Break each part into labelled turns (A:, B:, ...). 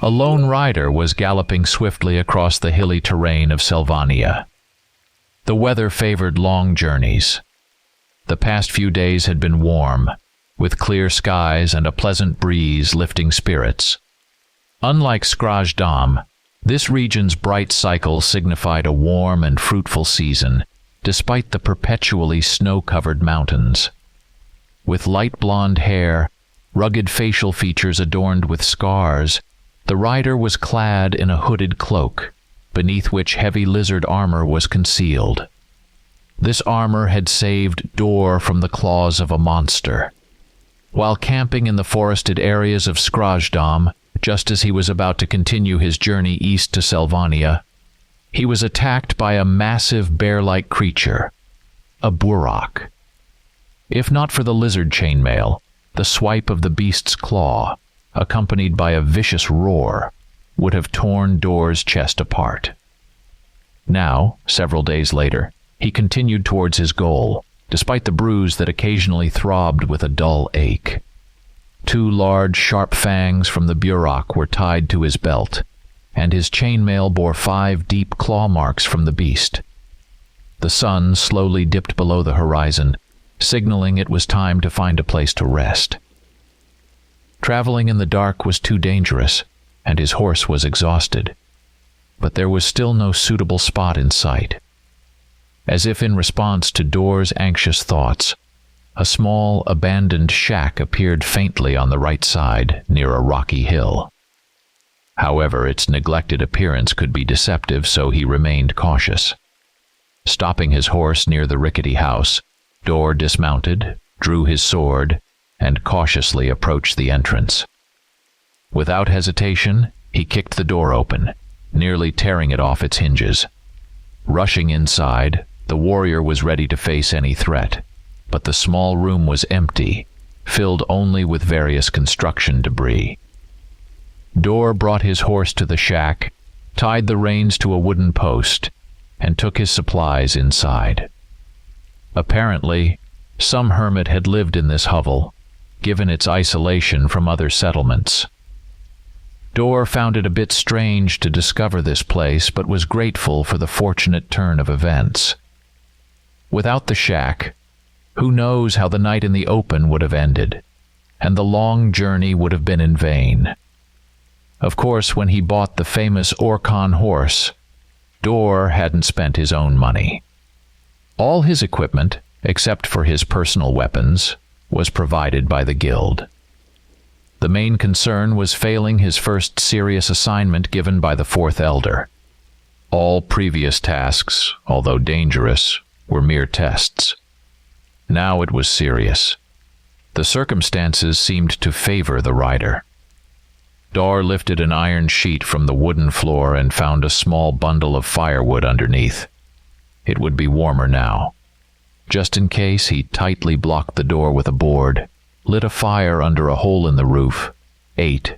A: A lone rider was galloping swiftly across the hilly terrain of Selvania. The weather favored long journeys. The past few days had been warm, with clear skies and a pleasant breeze lifting spirits. Unlike Sadan, this region's bright cycle signified a warm and fruitful season, despite the perpetually snow-covered mountains. With light blonde hair, rugged facial features adorned with scars, the rider was clad in a hooded cloak, beneath which heavy lizard armor was concealed. This armor had saved Dor from the claws of a monster. While camping in the forested areas of Sadan, just as he was about to continue his journey east to Selvania, he was attacked by a massive bear-like creature, a burrak. If not for the lizard chainmail, the swipe of the beast's claw, accompanied by a vicious roar, would have torn Dor's chest apart. Now, several days later, he continued towards his goal, despite the bruise that occasionally throbbed with a dull ache. 2 large, sharp fangs from the burrak were tied to his belt, and his chainmail bore 5 deep claw marks from the beast. The sun slowly dipped below the horizon, signaling it was time to find a place to rest. Traveling in the dark was too dangerous, and his horse was exhausted. But there was still no suitable spot in sight. As if in response to Dor's anxious thoughts, a small, abandoned shack appeared faintly on the right side, near a rocky hill. However, its neglected appearance could be deceptive, so he remained cautious. Stopping his horse near the rickety house, Dor dismounted, drew his sword, and cautiously approached the entrance. Without hesitation, he kicked the door open, nearly tearing it off its hinges. Rushing inside, the warrior was ready to face any threat, but the small room was empty, filled only with various construction debris. Dor brought his horse to the shack, tied the reins to a wooden post, and took his supplies inside. Apparently, some hermit had lived in this hovel, given its isolation from other settlements. Dor found it a bit strange to discover this place, but was grateful for the fortunate turn of events. Without the shack, who knows how the night in the open would have ended, and the long journey would have been in vain. Of course, when he bought the famous Orkan horse, Dor hadn't spent his own money. All his equipment, except for his personal weapons, was provided by the guild. The main concern was failing his first serious assignment given by the 4th elder. All previous tasks, although dangerous, were mere tests. Now it was serious. The circumstances seemed to favor the rider. Dor lifted an iron sheet from the wooden floor and found a small bundle of firewood underneath. It would be warmer now. Just in case, he tightly blocked the door with a board, lit a fire under a hole in the roof, ate,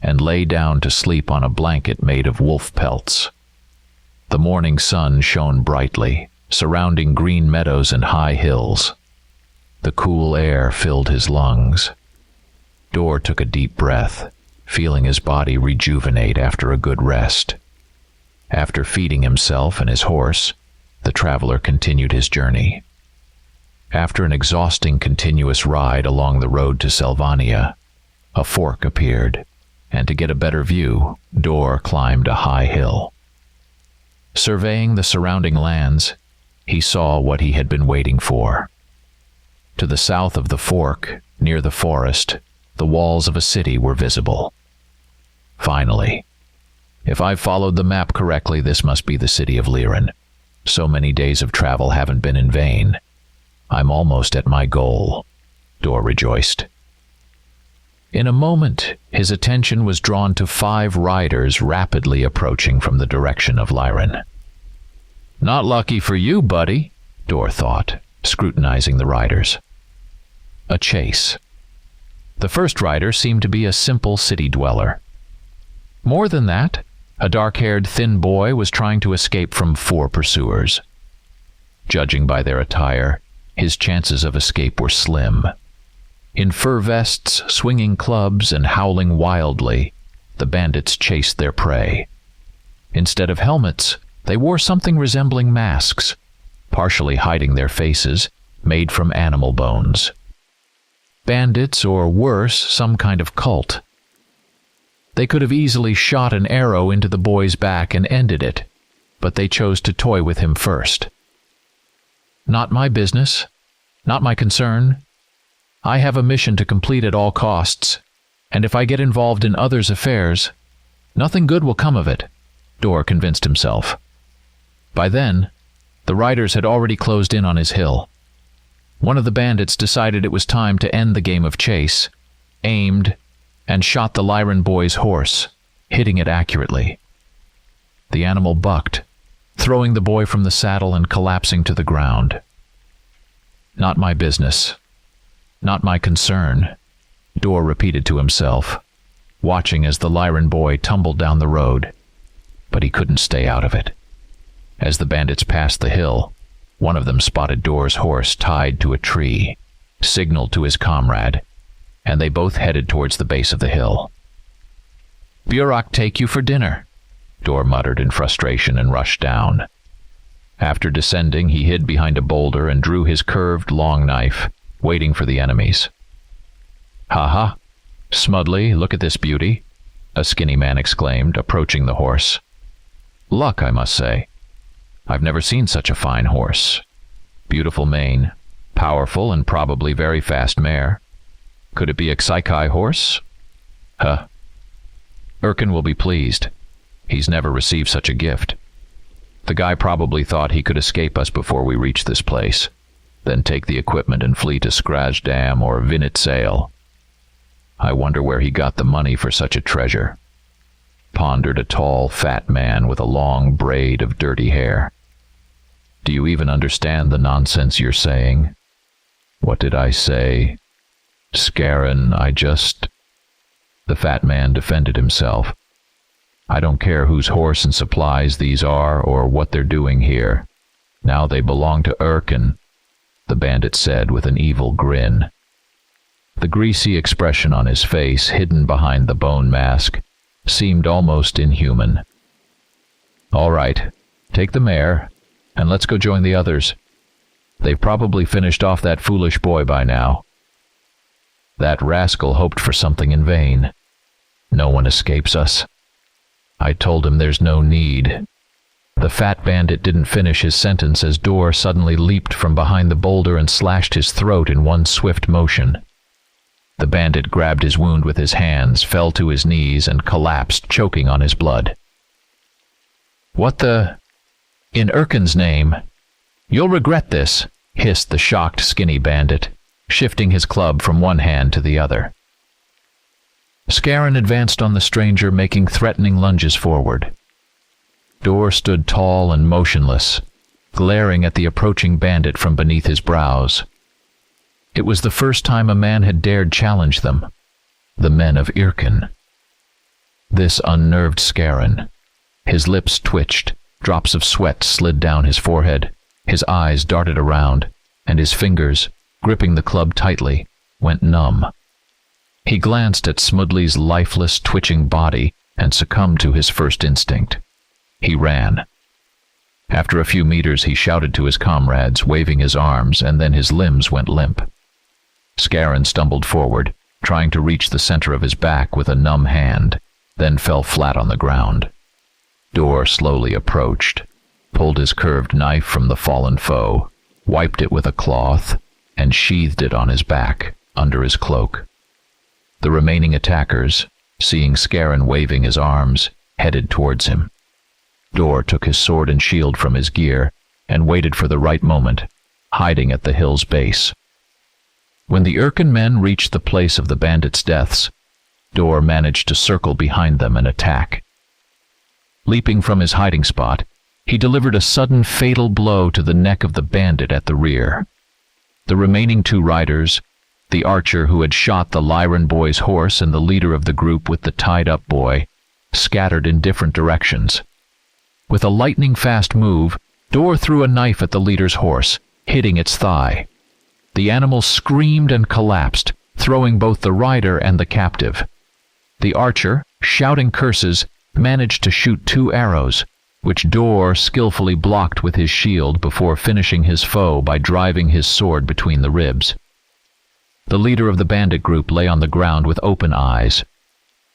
A: and lay down to sleep on a blanket made of wolf pelts. The morning sun shone brightly, surrounding green meadows and high hills. The cool air filled his lungs. Dor took a deep breath, feeling his body rejuvenate after a good rest. After feeding himself and his horse, the traveler continued his journey. After an exhausting continuous ride along the road to Selvania, a fork appeared, and to get a better view, Dor climbed a high hill. Surveying the surrounding lands, he saw what he had been waiting for. To the south of the fork, near the forest, the walls of a city were visible. Finally, if I've followed the map correctly, this must be the city of Lyran. So many days of travel haven't been in vain. I'm almost at my goal, Dor rejoiced. In a moment, his attention was drawn to 5 riders rapidly approaching from the direction of Lyran. Not lucky for you, buddy, Dor thought, scrutinizing the riders. A chase. The first rider seemed to be a simple city dweller. More than that, a dark-haired thin boy was trying to escape from 4 pursuers. Judging by their attire, his chances of escape were slim. In fur vests, swinging clubs, and howling wildly, the bandits chased their prey. Instead of helmets, they wore something resembling masks, partially hiding their faces, made from animal bones. Bandits, or worse, some kind of cult. They could have easily shot an arrow into the boy's back and ended it, but they chose to toy with him first. Not my business, not my concern. I have a mission to complete at all costs, and if I get involved in others' affairs, nothing good will come of it, Dor convinced himself. By then, the riders had already closed in on his hill. One of the bandits decided it was time to end the game of chase, aimed, and shot the Lyran boy's horse, hitting it accurately. The animal bucked, throwing the boy from the saddle and collapsing to the ground. Not my business. Not my concern, Dor repeated to himself, watching as the Lyran boy tumbled down the road. But he couldn't stay out of it. As the bandits passed the hill, one of them spotted Dor's horse tied to a tree, signaled to his comrade, and they both headed towards the base of the hill. "Burok take you for dinner," Dor muttered in frustration and rushed down. After descending, he hid behind a boulder and drew his curved, long knife, waiting for the enemies. "Ha ha! Smudley, look at this beauty," a skinny man exclaimed, approaching the horse. "Luck, I must say. I've never seen such a fine horse. Beautiful mane, powerful and probably very fast mare. Could it be a Xikai horse? Huh. Erkin will be pleased. He's never received such a gift. The guy probably thought he could escape us before we reach this place, then take the equipment and flee to Skrajdam or Vinit Sale. I wonder where he got the money for such a treasure," pondered a tall, fat man with a long braid of dirty hair. "Do you even understand the nonsense you're saying?" "What did I say? Scarin, The fat man defended himself. "I don't care whose horse and supplies these are or what they're doing here. Now they belong to Erkin," the bandit said with an evil grin. The greasy expression on his face, hidden behind the bone mask, seemed almost inhuman. "All right, take the mare, and let's go join the others. They've probably finished off that foolish boy by now." That rascal hoped for something in vain. "No one escapes us. I told him there's no need." The fat bandit didn't finish his sentence as Dor suddenly leaped from behind the boulder and slashed his throat in one swift motion. The bandit grabbed his wound with his hands, fell to his knees, and collapsed, choking on his blood. "What the... In Erkin's name? You'll regret this," hissed the shocked, skinny bandit, shifting his club from one hand to the other. Scarin advanced on the stranger, making threatening lunges forward. Dor stood tall and motionless, glaring at the approaching bandit from beneath his brows. It was the first time a man had dared challenge them, the men of Erkin. This unnerved Scarin. His lips twitched, drops of sweat slid down his forehead, his eyes darted around, and his fingers, gripping the club tightly, went numb. He glanced at Smudley's lifeless, twitching body and succumbed to his first instinct. He ran. After a few meters, he shouted to his comrades, waving his arms, and then his limbs went limp. Scarin stumbled forward, trying to reach the center of his back with a numb hand, then fell flat on the ground. Dor slowly approached, pulled his curved knife from the fallen foe, wiped it with a cloth, and sheathed it on his back, under his cloak. The remaining attackers, seeing Scarin waving his arms, headed towards him. Dor took his sword and shield from his gear and waited for the right moment, hiding at the hill's base. When the Erkin men reached the place of the bandits' deaths, Dor managed to circle behind them and attack. Leaping from his hiding spot, he delivered a sudden fatal blow to the neck of the bandit at the rear. The remaining two riders, the archer who had shot the Lyran boy's horse and the leader of the group with the tied-up boy, scattered in different directions. With a lightning-fast move, Dor threw a knife at the leader's horse, hitting its thigh. The animal screamed and collapsed, throwing both the rider and the captive. The archer, shouting curses, managed to shoot 2 arrows, which Dor skillfully blocked with his shield before finishing his foe by driving his sword between the ribs. The leader of the bandit group lay on the ground with open eyes.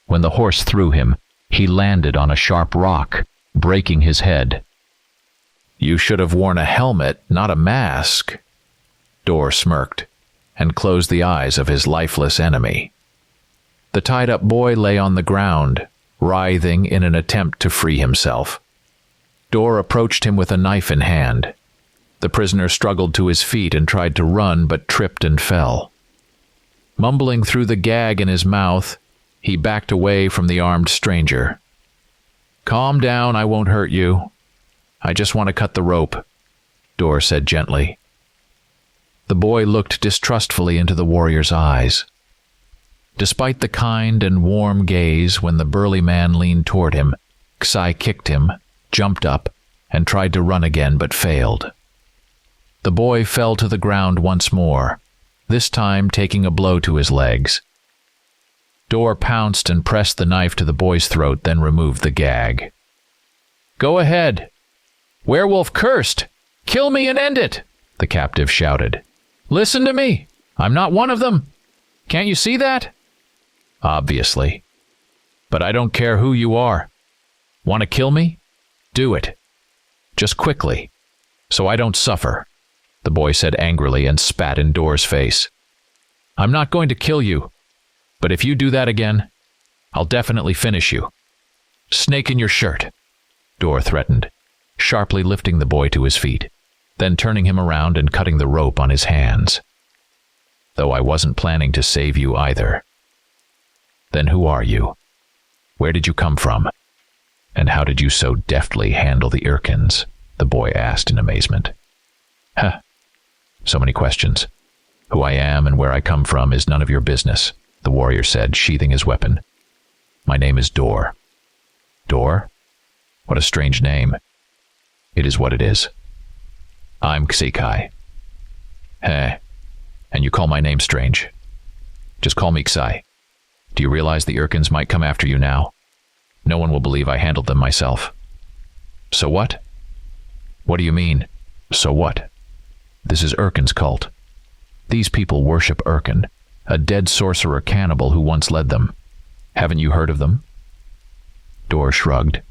A: When the horse threw him, he landed on a sharp rock, breaking his head. "You should have worn a helmet, not a mask," Dor smirked, and closed the eyes of his lifeless enemy. The tied-up boy lay on the ground, writhing in an attempt to free himself. Dor approached him with a knife in hand. The prisoner struggled to his feet and tried to run, but tripped and fell. Mumbling through the gag in his mouth, he backed away from the armed stranger. "Calm down, I won't hurt you. I just want to cut the rope," Dor said gently. The boy looked distrustfully into the warrior's eyes. Despite the kind and warm gaze, when the burly man leaned toward him, Xai kicked him, jumped up, and tried to run again but failed. The boy fell to the ground once more, this time taking a blow to his legs. Dor pounced and pressed the knife to the boy's throat, then removed the gag. "Go ahead! Werewolf cursed! Kill me and end it!" the captive shouted. "Listen to me! I'm not one of them! Can't you see that?" "Obviously. But I don't care who you are. Want to kill me? Do it. Just quickly, so I don't suffer," the boy said angrily and spat in Dor's face. "I'm not going to kill you, but if you do that again, I'll definitely finish you. Snake in your shirt," Dor threatened, sharply lifting the boy to his feet, then turning him around and cutting the rope on his hands. "Though I wasn't planning to save you either." "Then who are you? Where did you come from? And how did you so deftly handle the Urkins?" the boy asked in amazement. "Huh. So many questions. Who I am and where I come from is none of your business," the warrior said, sheathing his weapon. "My name is Dor." "Dor? What a strange name." "It is what it is. I'm Xikai." "Heh. And you call my name strange. Just call me Xai. Do you realize the Urkins might come after you now? No one will believe I handled them myself." "So what?" "What do you mean, so what? This is Urkin's cult. These people worship Urkin, a dead sorcerer cannibal who once led them. Haven't you heard of them?" Dor shrugged.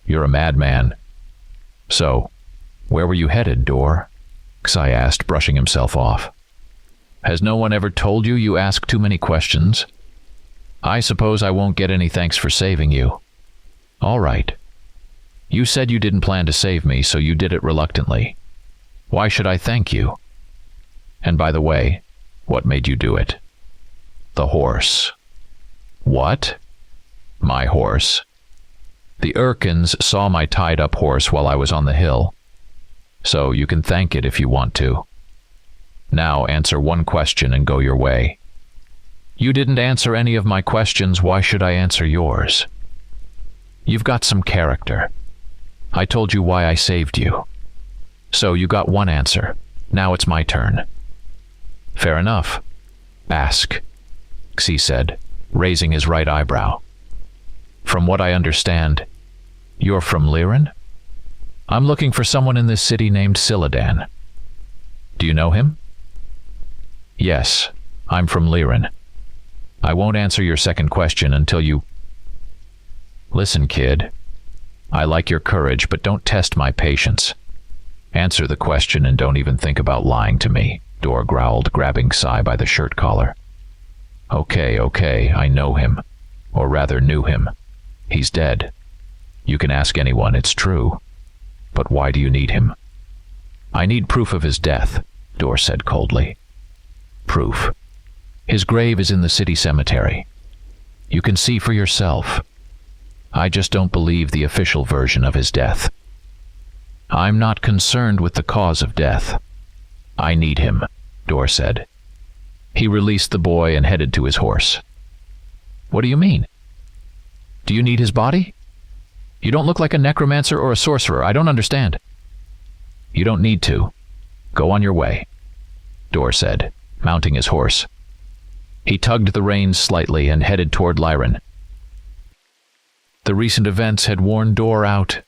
A: "You're a madman." "So, where were you headed, Dor?" Xai asked, brushing himself off. "Has no one ever told you you ask too many questions? I suppose I won't get any thanks for saving you. All right. You said you didn't plan to save me, so you did it reluctantly. Why should I thank you? And by the way, what made you do it?" "The horse." "What?" "My horse. The Urkins saw my tied-up horse while I was on the hill. So you can thank it if you want to. Now answer one question and go your way." "You didn't answer any of my questions. Why should I answer yours?" "You've got some character. I told you why I saved you. So you got one answer. Now it's my turn." "Fair enough. Ask," Xi said, raising his right eyebrow. "From what I understand, you're from Lyran? I'm looking for someone in this city named Sadan. Do you know him?" "Yes, I'm from Lyran. I won't answer your second question until you..." "Listen, kid. I like your courage, but don't test my patience. Answer the question and don't even think about lying to me," Dor growled, grabbing Xai by the shirt collar. Okay, I know him. Or rather, knew him. He's dead. You can ask anyone, it's true. But why do you need him?" "I need proof of his death," Dor said coldly. "Proof? His grave is in the city cemetery. You can see for yourself. I just don't believe the official version of his death. I'm not concerned with the cause of death. I need him," Dor said. He released the boy and headed to his horse. "What do you mean? Do you need his body? You don't look like a necromancer or a sorcerer. I don't understand." "You don't need to. Go on your way," Dor said, mounting his horse. He tugged the reins slightly and headed toward Lyran. The recent events had worn Dor out.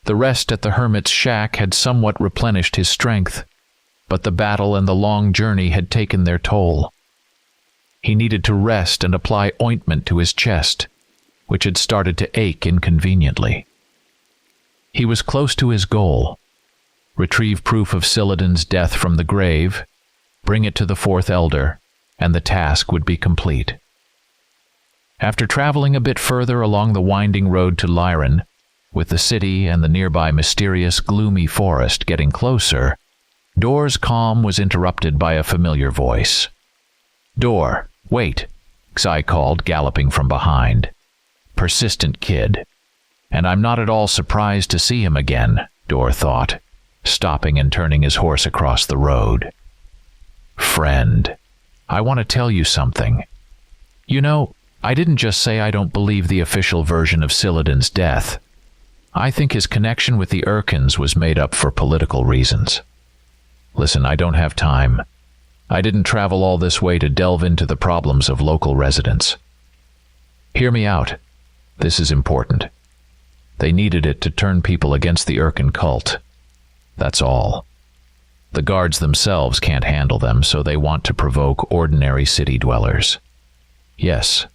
A: The rest at the hermit's shack had somewhat replenished his strength, but the battle and the long journey had taken their toll. He needed to rest and apply ointment to his chest, which had started to ache inconveniently. He was close to his goal: retrieve proof of Sadan's death from the grave, bring it to the Fourth Elder, and the task would be complete. After traveling a bit further along the winding road to Lyran, with the city and the nearby mysterious, gloomy forest getting closer, Dor's calm was interrupted by a familiar voice. "Dor, wait," Xai called, galloping from behind. Persistent kid. And I'm not at all surprised to see him again, Dor thought, stopping and turning his horse across the road. "Friend, I want to tell you something. You know, I didn't just say I don't believe the official version of Sadan's death. I think his connection with the Urkins was made up for political reasons. Listen, I don't have time. I didn't travel all this way to delve into the problems of local residents. Hear me out. This is important. They needed it to turn people against the Urkin cult. That's all. The guards themselves can't handle them, so they want to provoke ordinary city dwellers. Yes,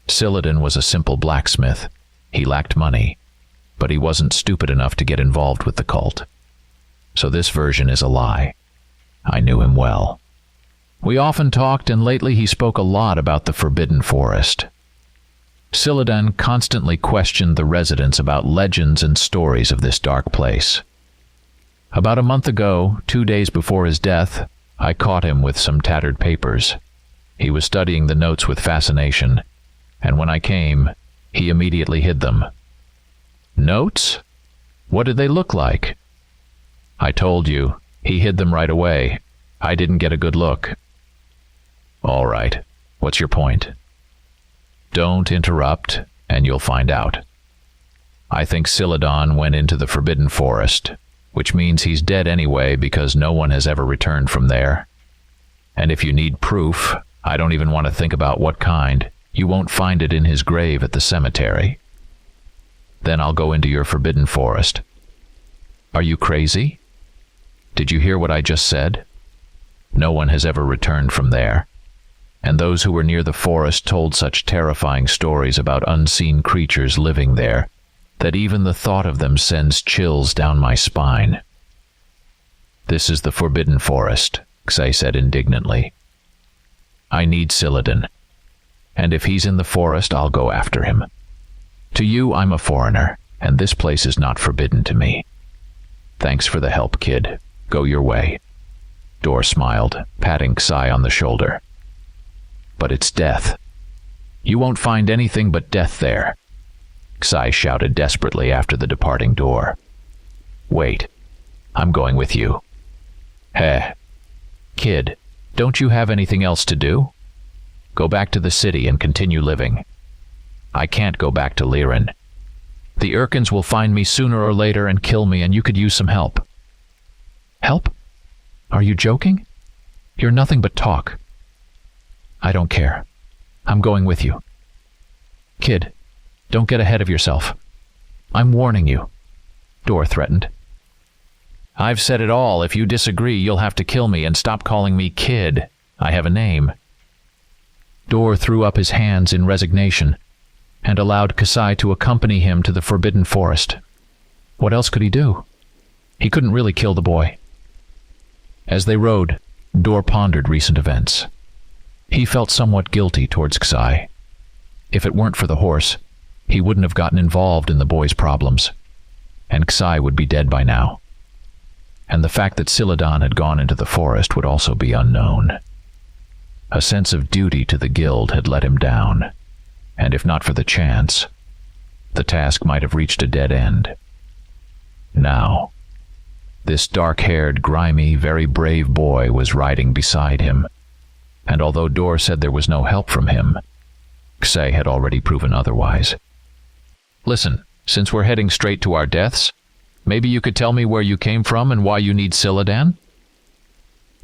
A: Sadan was a simple blacksmith. He lacked money, but he wasn't stupid enough to get involved with the cult. So this version is a lie. I knew him well. We often talked, and lately he spoke a lot about the Forbidden Forest. Sadan constantly questioned the residents about legends and stories of this dark place. About a month ago, 2 days before his death, I caught him with some tattered papers. He was studying the notes with fascination, and when I came, he immediately hid them. Notes? What did they look like? I told you, he hid them right away. I didn't get a good look. All right, what's your point? Don't interrupt, and you'll find out. I think Sadan went into the Forbidden Forest, which means he's dead anyway because no one has ever returned from there. And if you need proof, I don't even want to think about what kind. You won't find it in his grave at the cemetery. Then I'll go into your Forbidden Forest. Are you crazy? Did you hear what I just said? No one has ever returned from there. And those who were near the forest told such terrifying stories about unseen creatures living there that even the thought of them sends chills down my spine. This is the Forbidden Forest, Xai said indignantly. I need Sadan, and if he's in the forest, I'll go after him. To you, I'm a foreigner, and this place is not forbidden to me. Thanks for the help, kid. Go your way. Dor smiled, patting Xai on the shoulder. But it's death. You won't find anything but death there, Xai shouted desperately after the departing Dor. Wait, I'm going with you. Heh. Kid, don't you have anything else to do? Go back to the city and continue living. I can't go back to Lyran. The Urkins will find me sooner or later and kill me, and you could use some help. Help? Are you joking? You're nothing but talk. I don't care. I'm going with you. Kid, don't get ahead of yourself. I'm warning you, Dor threatened. I've said it all. If you disagree, you'll have to kill me and stop calling me kid. I have a name. Dor threw up his hands in resignation and allowed Xai to accompany him to the Forbidden Forest. What else could he do? He couldn't really kill the boy. As they rode, Dor pondered recent events. He felt somewhat guilty towards Xai. If it weren't for the horse, he wouldn't have gotten involved in the boy's problems, and Xai would be dead by now. And the fact that Sadan had gone into the forest would also be unknown. A sense of duty to the guild had let him down, and if not for the chance, the task might have reached a dead end. Now, this dark-haired, grimy, very brave boy was riding beside him, and although Dor said there was no help from him, Xai had already proven otherwise. Listen, since we're heading straight to our deaths, maybe you could tell me where you came from and why you need Sadan?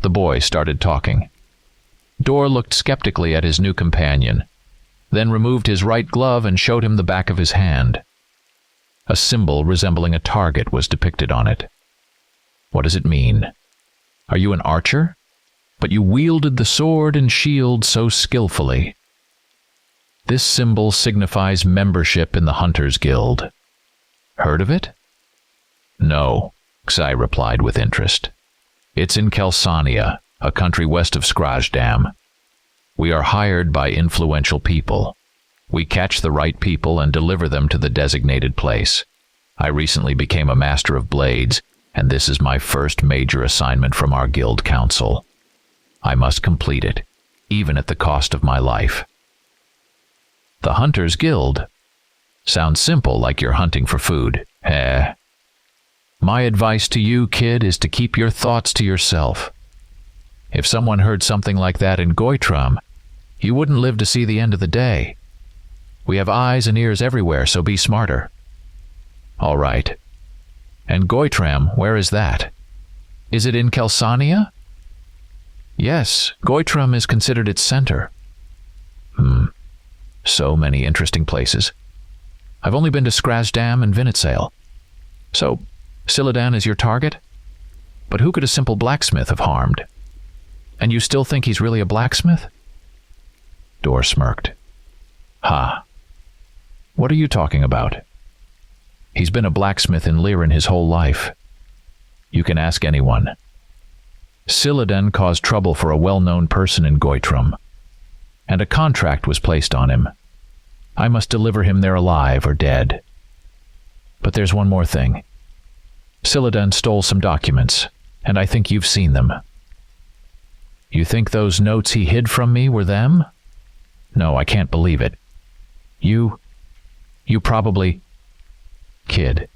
A: The boy started talking. Dor looked skeptically at his new companion. then removed his right glove and showed him the back of his hand. A symbol resembling a target was depicted on it. What does it mean? Are you an archer? But you wielded the sword and shield so skillfully. This symbol signifies membership in the Hunters Guild. Heard of it? No, Xai replied with interest. It's in Kelsania, a country west of Skrajdam. We are hired by influential people. We catch the right people and deliver them to the designated place. I recently became a master of blades, and this is my first major assignment from our guild council. I must complete it, even at the cost of my life. The Hunters Guild? Sounds simple, like you're hunting for food. My advice to you, kid, is to keep your thoughts to yourself. If someone heard something like that in Goitram, you wouldn't live to see the end of the day. We have eyes and ears everywhere, so be smarter. All right. And Goitram, where is that? Is it in Kelsania? Yes, Goitram is considered its center. So many interesting places. I've only been to Skrajdam and Vinitsale. So, Sadan is your target? But who could a simple blacksmith have harmed? And you still think he's really a blacksmith? Dor smirked. Ha. What are you talking about? He's been a blacksmith in Lyran his whole life. You can ask anyone. Sadan caused trouble for a well-known person in Goitram, and a contract was placed on him. I must deliver him there alive or dead. But there's one more thing. Sadan stole some documents, and I think you've seen them. You think those notes he hid from me were them? No, I can't believe it. You probably... Kid,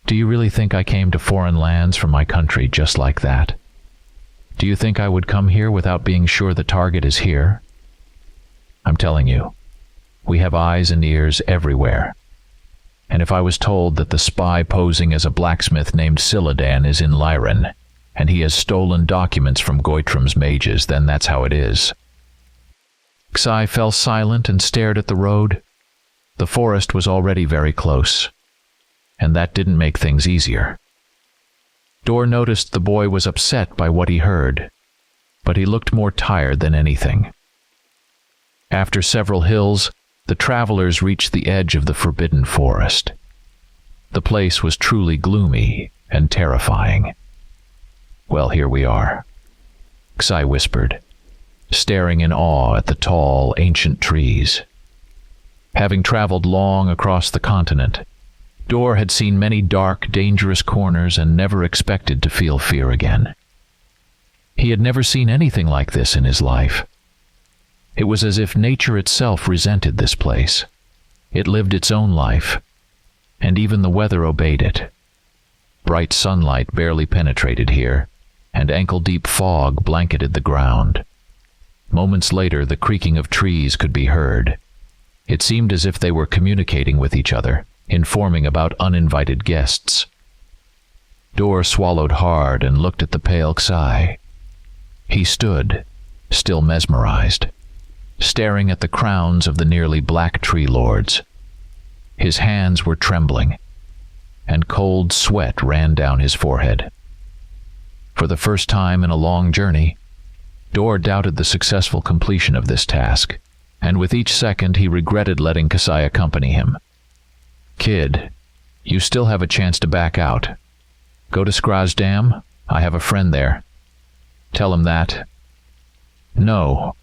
A: do you really think I came to foreign lands from my country just like that? Do you think I would come here without being sure the target is here? I'm telling you, we have eyes and ears everywhere. And if I was told that the spy posing as a blacksmith named Sadan is in Lyran, and he has stolen documents from Goitram's mages, then that's how it is. Xai fell silent and stared at the road. The forest was already very close, and that didn't make things easier. Dor noticed the boy was upset by what he heard, but he looked more tired than anything. After several hills, the travelers reached the edge of the forbidden forest. The place was truly gloomy and terrifying. Well, here we are, Xai whispered, staring in awe at the tall, ancient trees. Having traveled long across the continent, Dor had seen many dark, dangerous corners and never expected to feel fear again. He had never seen anything like this in his life. It was as if nature itself resented this place. It lived its own life, and even the weather obeyed it. Bright sunlight barely penetrated here, and ankle-deep fog blanketed the ground. Moments later, the creaking of trees could be heard. It seemed as if they were communicating with each other, informing about uninvited guests. Dor swallowed hard and looked at the pale Xai. He stood, still mesmerized, staring at the crowns of the nearly black tree lords. His hands were trembling, and cold sweat ran down his forehead. For the first time in a long journey, Dor doubted the successful completion of this task, and with each second he regretted letting Xai accompany him. Kid, you still have a chance to back out. Go to Skrajdam. I have a friend there. Tell him that. No.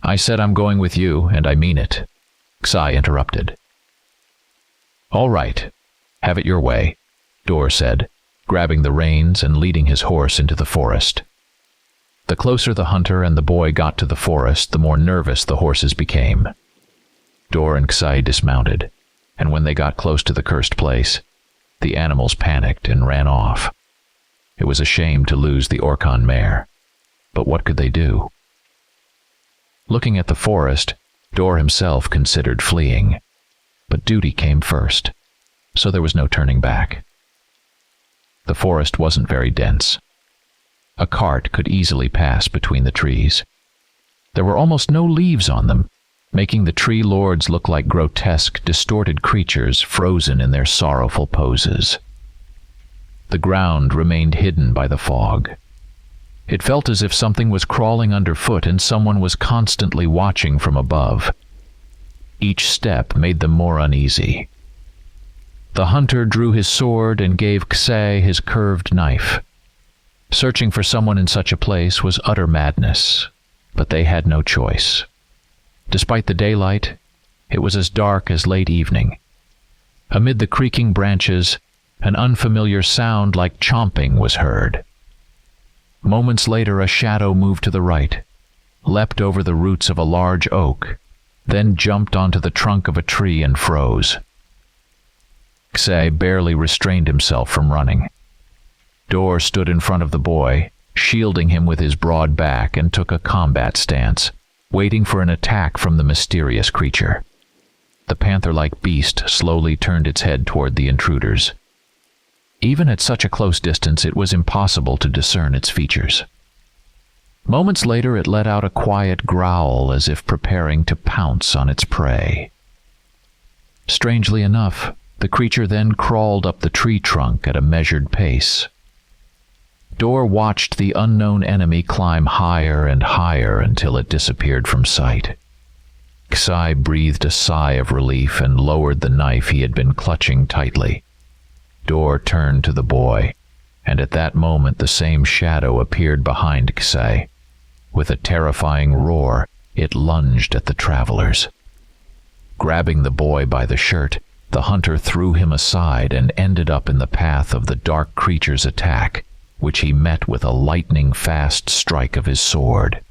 A: I said I'm going with you, and I mean it, Xai interrupted. All right. Have it your way, Dor said, grabbing the reins and leading his horse into the forest. The closer the hunter and the boy got to the forest, the more nervous the horses became. Dor and Xai dismounted, and when they got close to the cursed place, the animals panicked and ran off. It was a shame to lose the Orkan mare, but what could they do? Looking at the forest, Dor himself considered fleeing, but duty came first, so there was no turning back. The forest wasn't very dense. A cart could easily pass between the trees. There were almost no leaves on them, making the tree lords look like grotesque, distorted creatures frozen in their sorrowful poses. The ground remained hidden by the fog. It felt as if something was crawling underfoot and someone was constantly watching from above. Each step made them more uneasy. The hunter drew his sword and gave Ksei his curved knife. Searching for someone in such a place was utter madness, but they had no choice. Despite the daylight, it was as dark as late evening. Amid the creaking branches, an unfamiliar sound like chomping was heard. Moments later, a shadow moved to the right, leapt over the roots of a large oak, then jumped onto the trunk of a tree and froze. Ksei barely restrained himself from running. Dor stood in front of the boy, shielding him with his broad back, and took a combat stance, waiting for an attack from the mysterious creature. The panther-like beast slowly turned its head toward the intruders. Even at such a close distance, it was impossible to discern its features. Moments later, it let out a quiet growl as if preparing to pounce on its prey. Strangely enough, the creature then crawled up the tree trunk at a measured pace. Dor watched the unknown enemy climb higher and higher until it disappeared from sight. Ksei breathed a sigh of relief and lowered the knife he had been clutching tightly. Dor turned to the boy, and at that moment the same shadow appeared behind Ksei. With a terrifying roar, it lunged at the travelers. Grabbing the boy by the shirt, the hunter threw him aside and ended up in the path of the dark creature's attack, which he met with a lightning-fast strike of his sword.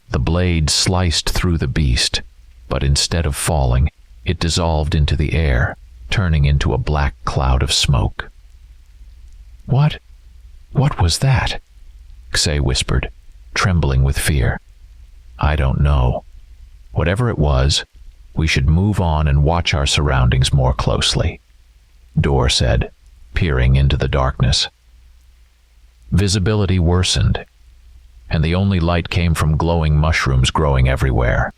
A: The blade sliced through the beast, but instead of falling, it dissolved into the air, turning into a black cloud of smoke. What was that?" Ksei whispered, trembling with fear. "I don't know. Whatever it was, we should move on and watch our surroundings more closely," Dor said, peering into the darkness. Visibility worsened, and the only light came from glowing mushrooms growing everywhere.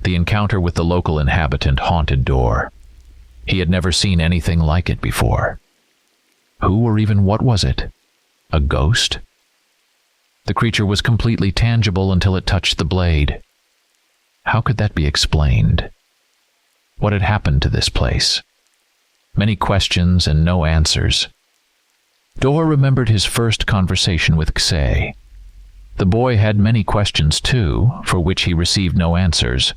A: The encounter with the local inhabitant haunted Dor. He had never seen anything like it before. Who or even what was it? A ghost? The creature was completely tangible until it touched the blade. How could that be explained? What had happened to this place? Many questions and no answers. Dor remembered his first conversation with Ksei. The boy had many questions too, for which he received no answers.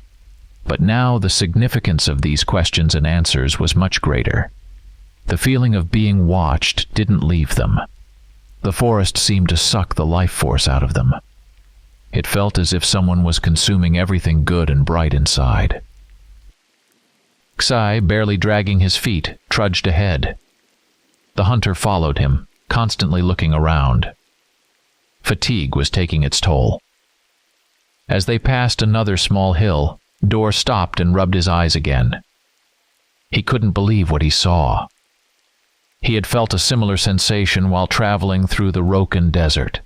A: But now the significance of these questions and answers was much greater. The feeling of being watched didn't leave them. The forest seemed to suck the life force out of them. It felt as if someone was consuming everything good and bright inside. Ksei, barely dragging his feet, trudged ahead. The hunter followed him, constantly looking around. Fatigue was taking its toll. As they passed another small hill, Dor stopped and rubbed his eyes again. He couldn't believe what he saw. He had felt a similar sensation while traveling through the Roken desert.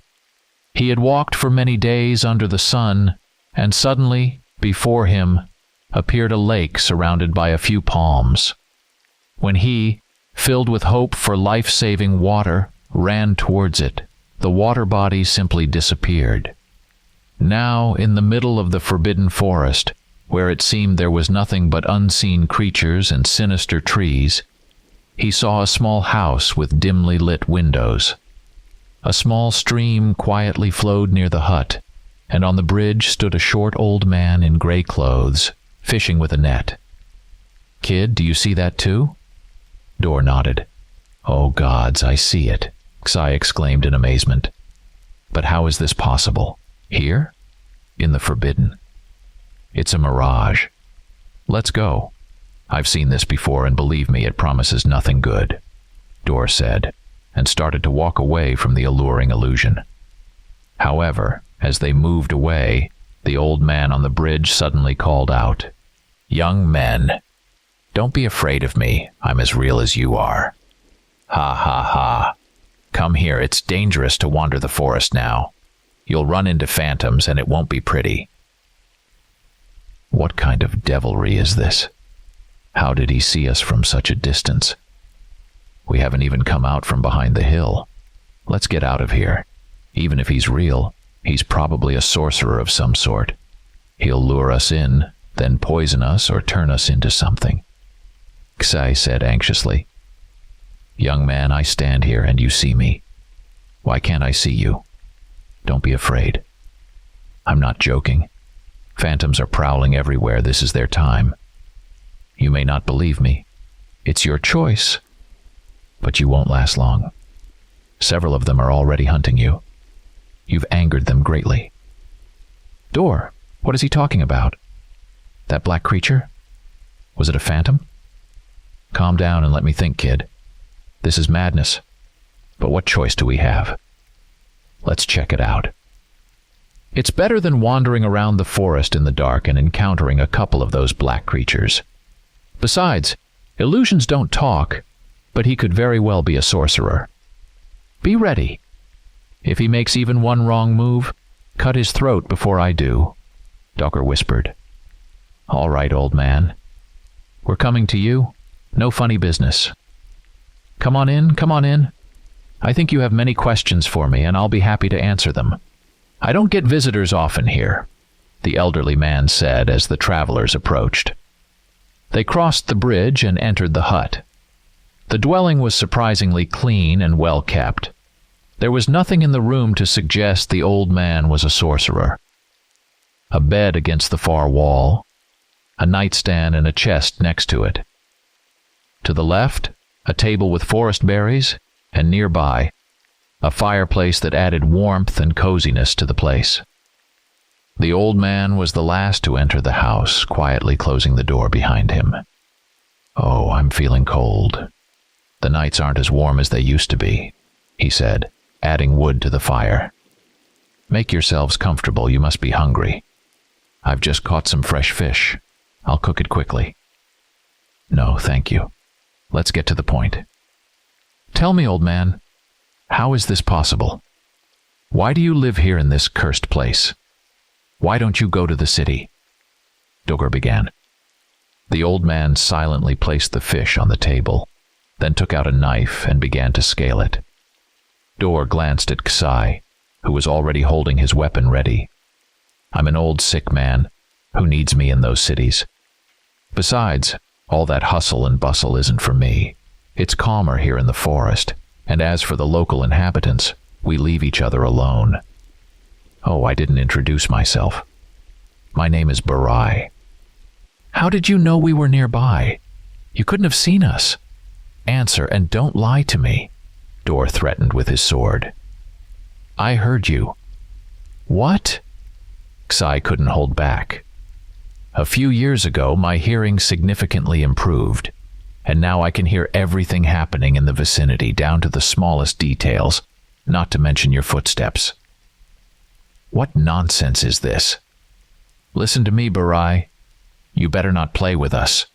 A: He had walked for many days under the sun, and suddenly, before him, appeared a lake surrounded by a few palms. When he, filled with hope for life-saving water, ran towards it, the water body simply disappeared. Now, in the middle of the forbidden forest, where it seemed there was nothing but unseen creatures and sinister trees, he saw a small house with dimly lit windows. A small stream quietly flowed near the hut, and on the bridge stood a short old man in gray clothes, fishing with a net. "Kid, do you see that too?" Dor nodded. "Oh gods, I see it," Ksei exclaimed in amazement. "But how is this possible? Here? In the Forbidden? It's a mirage. Let's go. I've seen this before, and believe me, it promises nothing good," Dor said, and started to walk away from the alluring illusion. However, as they moved away, the old man on the bridge suddenly called out, "Young men, don't be afraid of me. I'm as real as you are. Ha ha ha. Come here, it's dangerous to wander the forest now. You'll run into phantoms, and it won't be pretty." What kind of devilry is this? How did he see us from such a distance? We haven't even come out from behind the hill. Let's get out of here. Even if he's real, he's probably a sorcerer of some sort. He'll lure us in, then poison us or turn us into something. Ksai said anxiously. Young man, I stand here and you see me. Why can't I see you? Don't be afraid. I'm not joking. Phantoms are prowling everywhere. This is their time. You may not believe me. It's your choice. But you won't last long. Several of them are already hunting you. You've angered them greatly. Door, what is he talking about? That black creature? Was it a phantom? Calm down and let me think, kid. This is madness. But what choice do we have? Let's check it out. It's better than wandering around the forest in the dark and encountering a couple of those black creatures. Besides, illusions don't talk, but he could very well be a sorcerer. Be ready. If he makes even one wrong move, cut his throat before I do, Dogger whispered. All right, old man. We're coming to you. No funny business. Come on in, come on in. I think you have many questions for me, and I'll be happy to answer them. I don't get visitors often here, the elderly man said as the travelers approached. They crossed the bridge and entered the hut. The dwelling was surprisingly clean and well kept. There was nothing in the room to suggest the old man was a sorcerer. A bed against the far wall, a nightstand and a chest next to it. To the left, a table with forest berries, and nearby, a fireplace that added warmth and coziness to the place. The old man was the last to enter the house, quietly closing the door behind him. Oh, I'm feeling cold. The nights aren't as warm as they used to be, he said, adding wood to the fire. Make yourselves comfortable, you must be hungry. I've just caught some fresh fish. I'll cook it quickly. No, thank you. Let's get to the point. Tell me, old man, how is this possible? Why do you live here in this cursed place? Why don't you go to the city? Dogger began. The old man silently placed the fish on the table, then took out a knife and began to scale it. Dor glanced at Ksai, who was already holding his weapon ready. I'm an old sick man. Who needs me in those cities? Besides, all that hustle and bustle isn't for me. It's calmer here in the forest, and as for the local inhabitants, we leave each other alone. Oh, I didn't introduce myself. My name is Barai. How did you know we were nearby? You couldn't have seen us. Answer, and don't lie to me, Dor threatened with his sword. I heard you. What? Ksai couldn't hold back. A few years ago, my hearing significantly improved, and now I can hear everything happening in the vicinity, down to the smallest details, not to mention your footsteps. What nonsense is this? Listen to me, Barai. You better not play with us,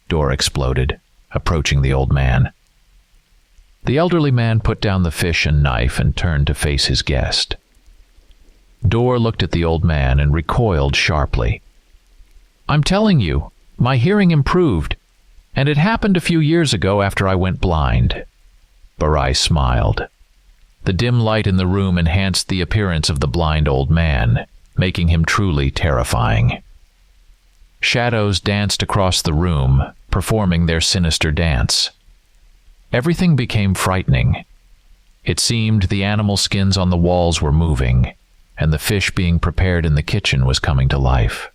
A: Dor exploded, approaching the old man. The elderly man put down the fish and knife and turned to face his guest. Dor looked at the old man and recoiled sharply. I'm telling you, my hearing improved, and it happened a few years ago after I went blind. Barai smiled. The dim light in the room enhanced the appearance of the blind old man, making him truly terrifying. Shadows danced across the room, performing their sinister dance. Everything became frightening. It seemed the animal skins on the walls were moving, and the fish being prepared in the kitchen was coming to life.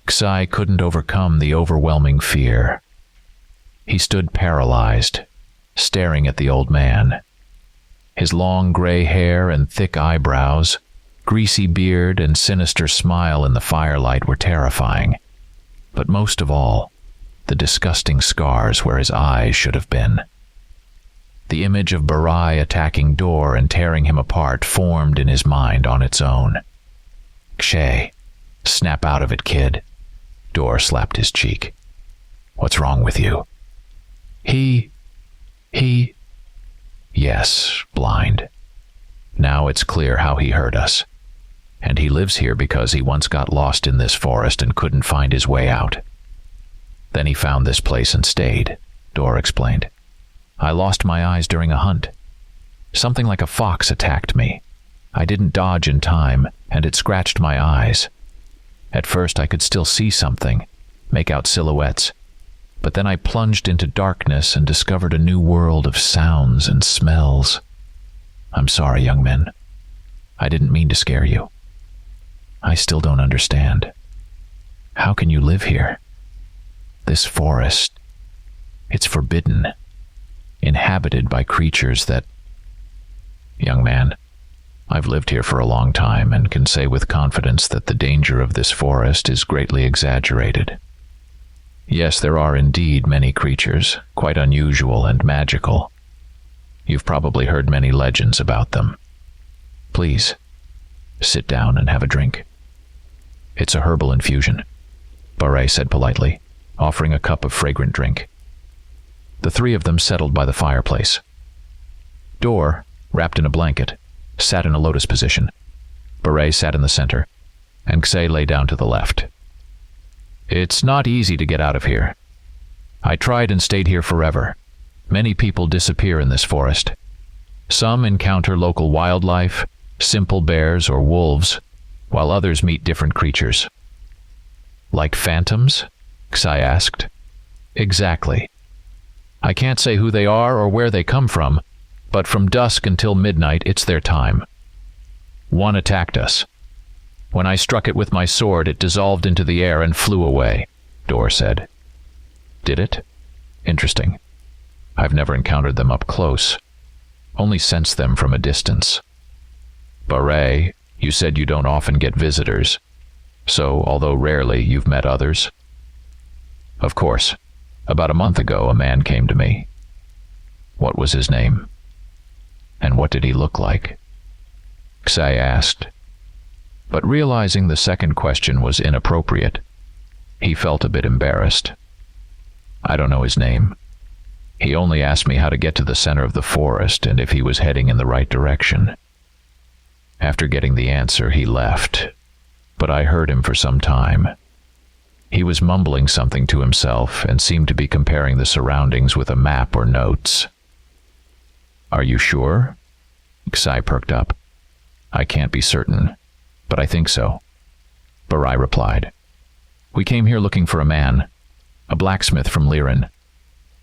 A: Ksai couldn't overcome the overwhelming fear. He stood paralyzed, staring at the old man. His long gray hair and thick eyebrows, greasy beard and sinister smile in the firelight were terrifying. But most of all, the disgusting scars where his eyes should have been. The image of Barai attacking Dor and tearing him apart formed in his mind on its own. Kshay, snap out of it, kid. Dor slapped his cheek. What's wrong with you? He... Yes, blind. Now it's clear how he hurt us. and he lives here because he once got lost in this forest and couldn't find his way out. Then he found this place and stayed, Dor explained. I lost my eyes during a hunt. Something like a fox attacked me. I didn't dodge in time, and it scratched my eyes. At first I could still see something, make out silhouettes, but then I plunged into darkness and discovered a new world of sounds and smells. I'm sorry, young men. I didn't mean to scare you. I still don't understand. How can you live here? This forest, it's forbidden, inhabited by creatures that... Young man, I've lived here for a long time and can say with confidence that the danger of this forest is greatly exaggerated. Yes, there are indeed many creatures, quite unusual and magical. You've probably heard many legends about them. Please, sit down and have a drink. It's a herbal infusion, Barai said politely, offering a cup of fragrant drink. The three of them settled by the fireplace. Dor, wrapped in a blanket, sat in a lotus position. Barai sat in the center, and Xe lay down to the left. It's not easy to get out of here. I tried and stayed here forever. Many people disappear in this forest. Some encounter local wildlife, simple bears or wolves, while others meet different creatures. Like phantoms? Xe asked. Exactly. I can't say who they are or where they come from, but from dusk until midnight it's their time. One attacked us. When I struck it with my sword, it dissolved into the air and flew away, Dor said. Did it? Interesting. I've never encountered them up close. Only sensed them from a distance. Barai, you said you don't often get visitors. So, although rarely, you've met others? Of course. About a month ago, a man came to me. What was his name? And what did he look like? Xe asked. But realizing the second question was inappropriate, he felt a bit embarrassed. I don't know his name. He only asked me how to get to the center of the forest and if he was heading in the right direction. After getting the answer, he left, but I heard him for some time. He was mumbling something to himself and seemed to be comparing the surroundings with a map or notes. Are you sure? Xe perked up. I can't be certain, but I think so. Barai replied. We came here looking for a man, a blacksmith from Liran.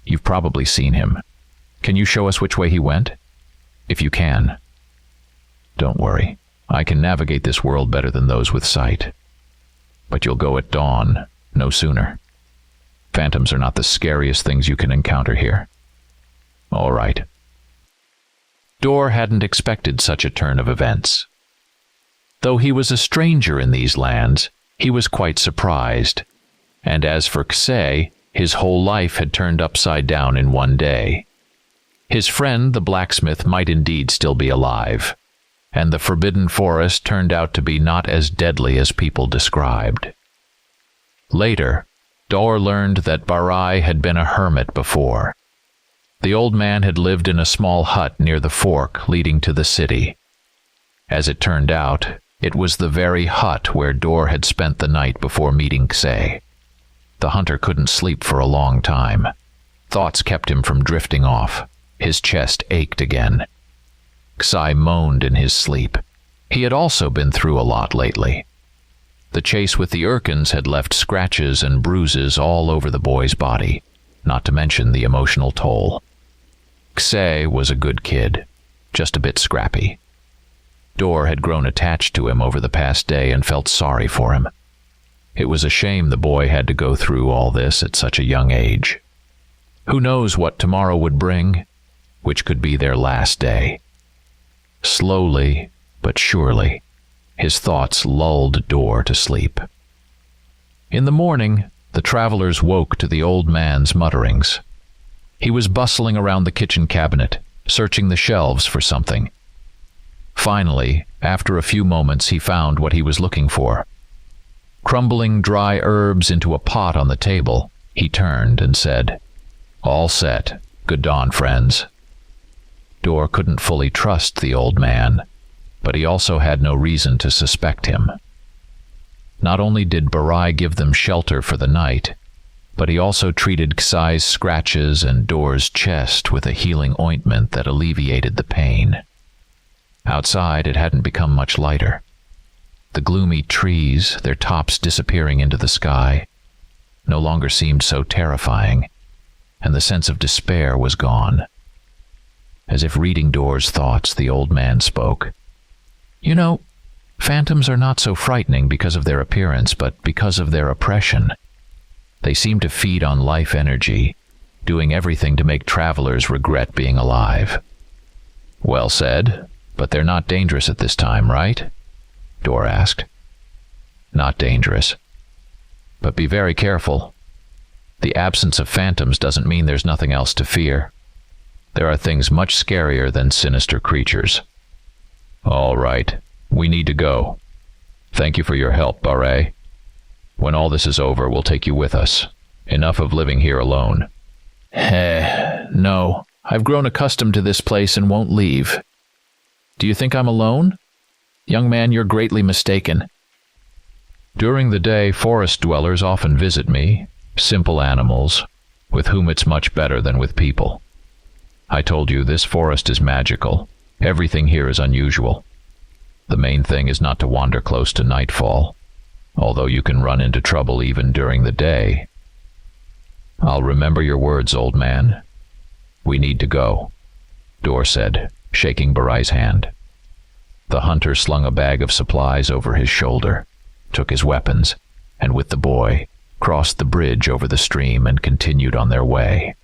A: You've probably seen him. Can you show us which way he went? If you can. Don't worry, I can navigate this world better than those with sight. But you'll go at dawn, no sooner. Phantoms are not the scariest things you can encounter here. All right. Dor hadn't expected such a turn of events. Though he was a stranger in these lands, he was quite surprised. And as for Xe, his whole life had turned upside down in one day. His friend, the blacksmith, might indeed still be alive, and the forbidden forest turned out to be not as deadly as people described. Later, Dor learned that Barai had been a hermit before. The old man had lived in a small hut near the fork leading to the city. As it turned out, it was the very hut where Dor had spent the night before meeting Xe. The hunter couldn't sleep for a long time. Thoughts kept him from drifting off. His chest ached again. Xe moaned in his sleep. He had also been through a lot lately. The chase with the Urkins had left scratches and bruises all over the boy's body, not to mention the emotional toll. Xe was a good kid, just a bit scrappy. Dor had grown attached to him over the past day and felt sorry for him. It was a shame the boy had to go through all this at such a young age. Who knows what tomorrow would bring, which could be their last day. Slowly, but surely, his thoughts lulled Dor to sleep. In the morning, the travelers woke to the old man's mutterings. He was bustling around the kitchen cabinet, searching the shelves for something. Finally, after a few moments, he found what he was looking for. Crumbling dry herbs into a pot on the table, he turned and said, "All set. Good dawn, friends." Dor couldn't fully trust the old man, but he also had no reason to suspect him. Not only did Barai give them shelter for the night, but he also treated Ksai's scratches and Dor's chest with a healing ointment that alleviated the pain. Outside, it hadn't become much lighter. The gloomy trees, their tops disappearing into the sky, no longer seemed so terrifying, and the sense of despair was gone. As if reading Dor's thoughts, the old man spoke. "You know, phantoms are not so frightening because of their appearance, but because of their oppression. They seem to feed on life energy, doing everything to make travelers regret being alive." "Well said, but they're not dangerous at this time, right?" Dor asked. "Not dangerous. But be very careful. The absence of phantoms doesn't mean there's nothing else to fear. There are things much scarier than sinister creatures." "All right, we need to go. Thank you for your help, Barai. When all this is over, we'll take you with us. Enough of living here alone." No. I've grown accustomed to this place and won't leave." "Do you think I'm alone?" "Young man, you're greatly mistaken." "During the day, forest dwellers often visit me, simple animals, with whom it's much better than with people. I told you, this forest is magical. Everything here is unusual. The main thing is not to wander close to nightfall, although you can run into trouble even during the day." "I'll remember your words, old man. We need to go," Dor said, shaking Barai's hand. The hunter slung a bag of supplies over his shoulder, took his weapons, and with the boy, crossed the bridge over the stream and continued on their way.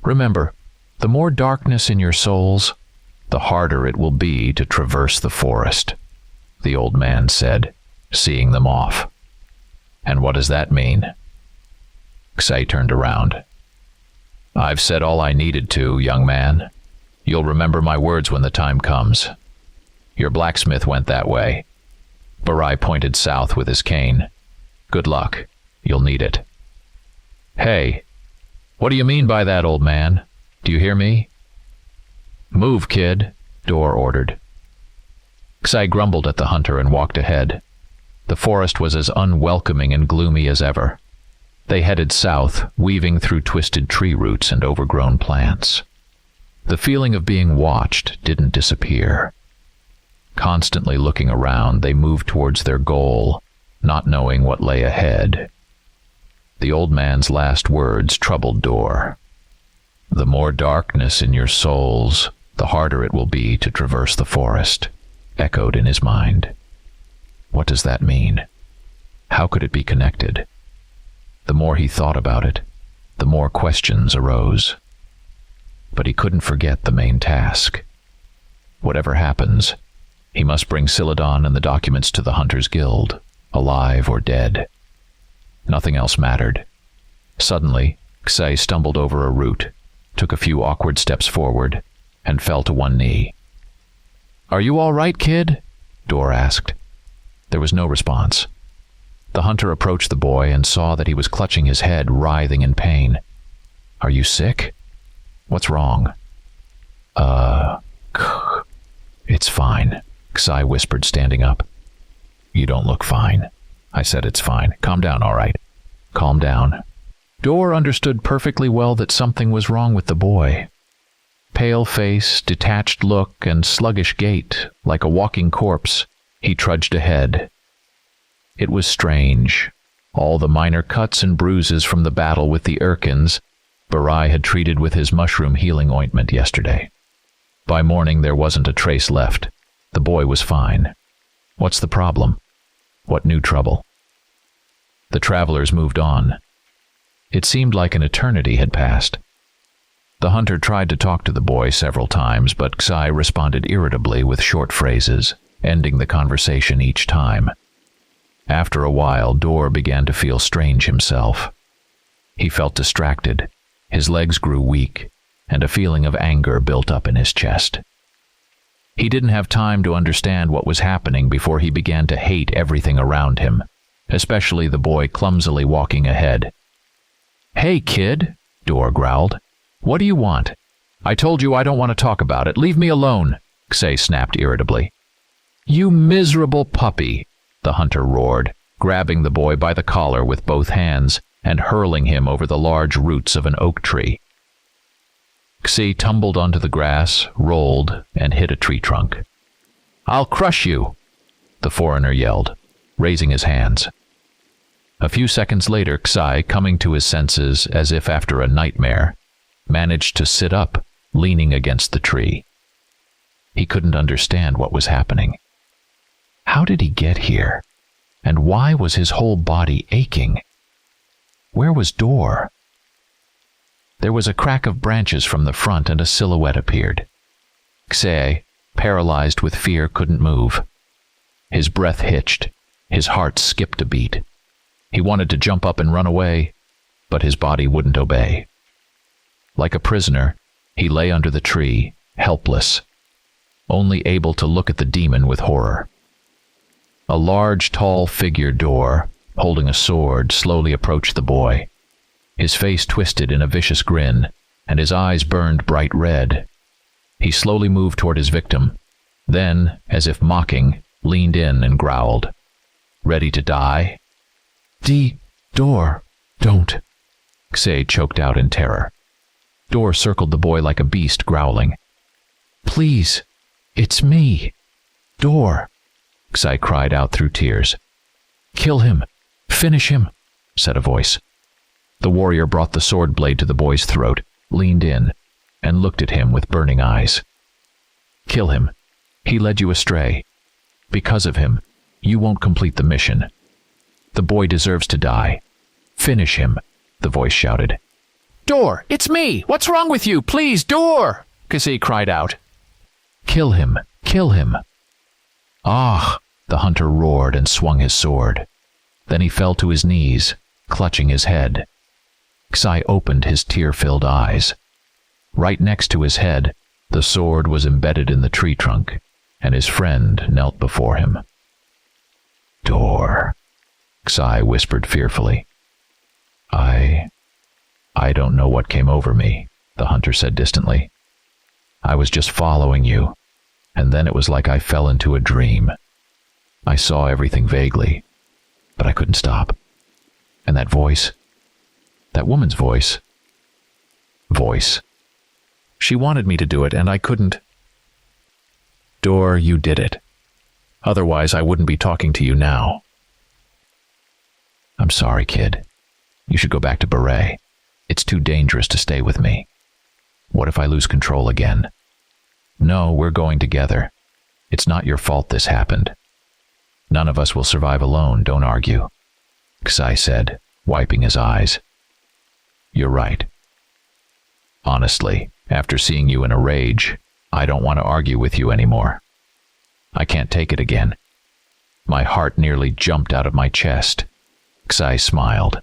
A: "Remember, the more darkness in your souls, the harder it will be to traverse the forest," the old man said, seeing them off. "And what does that mean?" Ksai turned around. "I've said all I needed to, young man. You'll remember my words when the time comes. Your blacksmith went that way." Barai pointed south with his cane. "Good luck. You'll need it." "Hey, what do you mean by that, old man? Do you hear me?" "Move, kid," Dor ordered. Ksai grumbled at the hunter and walked ahead. The forest was as unwelcoming and gloomy as ever. They headed south, weaving through twisted tree roots and overgrown plants. The feeling of being watched didn't disappear. Constantly looking around, they moved towards their goal, not knowing what lay ahead. The old man's last words troubled Dor. "The more darkness in your souls, the harder it will be to traverse the forest," echoed in his mind. What does that mean? How could it be connected? The more he thought about it, the more questions arose. But he couldn't forget the main task. Whatever happens, he must bring Sadan and the documents to the Hunters' Guild, alive or dead. Nothing else mattered. Suddenly, Ksai stumbled over a root, took a few awkward steps forward, and fell to one knee. "Are you all right, kid?" Dor asked. There was no response. The hunter approached the boy and saw that he was clutching his head, writhing in pain. "Are you sick? What's wrong?" It's fine," Ksai whispered, standing up. "You don't look fine." I said, "It's fine. Calm down, all right. Calm down." Dor understood perfectly well that something was wrong with the boy. Pale face, detached look, and sluggish gait, like a walking corpse, he trudged ahead. It was strange. All the minor cuts and bruises from the battle with the Urkins, Barai had treated with his mushroom healing ointment yesterday. By morning there wasn't a trace left. The boy was fine. What's the problem? What new trouble? The travelers moved on. It seemed like an eternity had passed. The hunter tried to talk to the boy several times, but Ksai responded irritably with short phrases, ending the conversation each time. After a while, Dor began to feel strange himself. He felt distracted, his legs grew weak, and a feeling of anger built up in his chest. He didn't have time to understand what was happening before he began to hate everything around him, especially the boy clumsily walking ahead. "Hey, kid," Dor growled. "What do you want?" "I told you I don't want to talk about it. Leave me alone," Ksai snapped irritably. "You miserable puppy!" the hunter roared, grabbing the boy by the collar with both hands and hurling him over the large roots of an oak tree. Xi tumbled onto the grass, rolled, and hit a tree trunk. "I'll crush you!" the foreigner yelled, raising his hands. A few seconds later, Xi, coming to his senses as if after a nightmare, managed to sit up, leaning against the tree. He couldn't understand what was happening. How did he get here? And why was his whole body aching? Where was Dor? There was a crack of branches from the front and a silhouette appeared. Xie, paralyzed with fear, couldn't move. His breath hitched. His heart skipped a beat. He wanted to jump up and run away, but his body wouldn't obey. Like a prisoner, he lay under the tree, helpless, only able to look at the demon with horror. A large, tall figure, Dor, holding a sword, slowly approached the boy. His face twisted in a vicious grin, and his eyes burned bright red. He slowly moved toward his victim, then, as if mocking, leaned in and growled. "Ready to die?" Dor, don't," Xie choked out in terror. Dor circled the boy like a beast, growling. "Please, it's me, Dor," Xie cried out through tears. "Kill him, finish him," said a voice. The warrior brought the sword blade to the boy's throat, leaned in, and looked at him with burning eyes. "Kill him. He led you astray. Because of him, you won't complete the mission. The boy deserves to die. Finish him," the voice shouted. "Dor, it's me! What's wrong with you? Please, Dor!" Xie cried out. "Kill him! Kill him!" "Ah!" the hunter roared and swung his sword. Then he fell to his knees, clutching his head. Xie opened his tear-filled eyes. Right next to his head, the sword was embedded in the tree trunk, and his friend knelt before him. "Dor," Xie whispered fearfully. I don't know what came over me," the hunter said distantly. "I was just following you, and then it was like I fell into a dream. I saw everything vaguely, but I couldn't stop. And that voice, that woman's voice. She wanted me to do it, and I couldn't. Dor, you did it. Otherwise, I wouldn't be talking to you now." "I'm sorry, kid. You should go back to Barai. It's too dangerous to stay with me. What if I lose control again?" "No, we're going together. It's not your fault this happened. None of us will survive alone, don't argue," Xie said, wiping his eyes. "You're right. Honestly, after seeing you in a rage, I don't want to argue with you anymore. I can't take it again." My heart nearly jumped out of my chest. Xie smiled.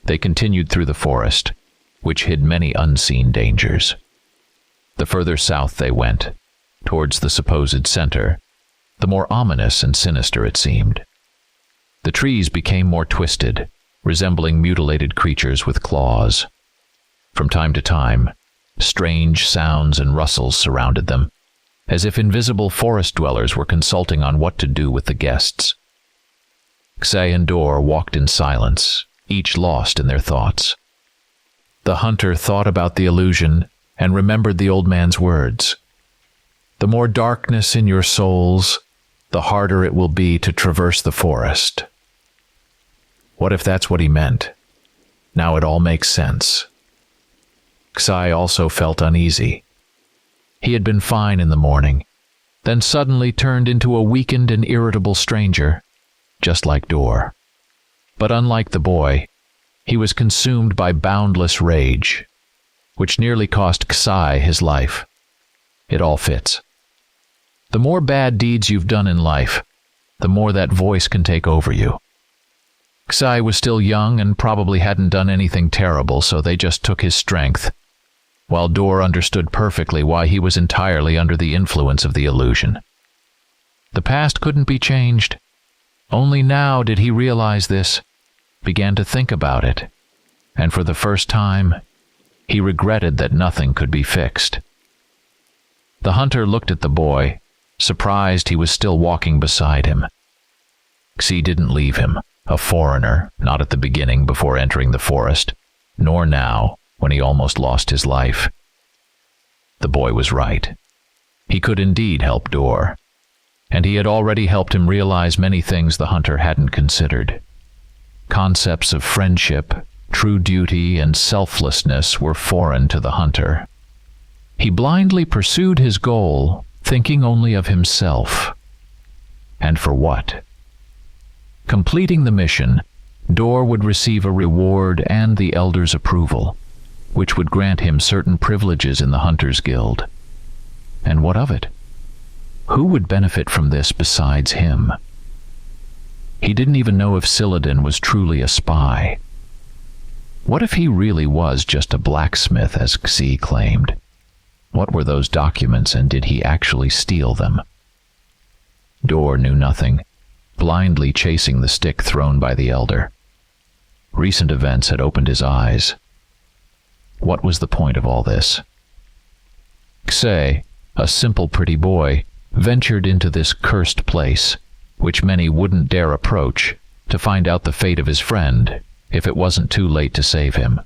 A: They continued through the forest, which hid many unseen dangers. The further south they went, towards the supposed center, the more ominous and sinister it seemed. The trees became more twisted, resembling mutilated creatures with claws. From time to time, strange sounds and rustles surrounded them, as if invisible forest dwellers were consulting on what to do with the guests. Xie and Dor walked in silence, each lost in their thoughts. The hunter thought about the illusion and remembered the old man's words. "The more darkness in your souls, the harder it will be to traverse the forest." What if that's what he meant? Now it all makes sense. Xie also felt uneasy. He had been fine in the morning, then suddenly turned into a weakened and irritable stranger, just like Dor. But unlike the boy, he was consumed by boundless rage, which nearly cost Xie his life. It all fits. The more bad deeds you've done in life, the more that voice can take over you. Xie was still young and probably hadn't done anything terrible, so they just took his strength, while Dor understood perfectly why he was entirely under the influence of the illusion. The past couldn't be changed. Only now did he realize this, began to think about it, and for the first time, he regretted that nothing could be fixed. The hunter looked at the boy, Surprised, he was still walking beside him. Xe didn't leave him, a foreigner, not at the beginning before entering the forest, nor now, when he almost lost his life. The boy was right. He could indeed help Dor, and he had already helped him realize many things the hunter hadn't considered. Concepts of friendship, true duty, and selflessness were foreign to the hunter. He blindly pursued his goal, thinking only of himself. And for what? Completing the mission, Dor would receive a reward and the Elder's approval, which would grant him certain privileges in the Hunters' Guild. And what of it? Who would benefit from this besides him? He didn't even know if Sadan was truly a spy. What if he really was just a blacksmith, as Xe claimed? What were those documents, and did he actually steal them? Dor knew nothing, blindly chasing the stick thrown by the Elder. Recent events had opened his eyes. What was the point of all this? Xe, a simple pretty boy, ventured into this cursed place, which many wouldn't dare approach, to find out the fate of his friend, if it wasn't too late to save him.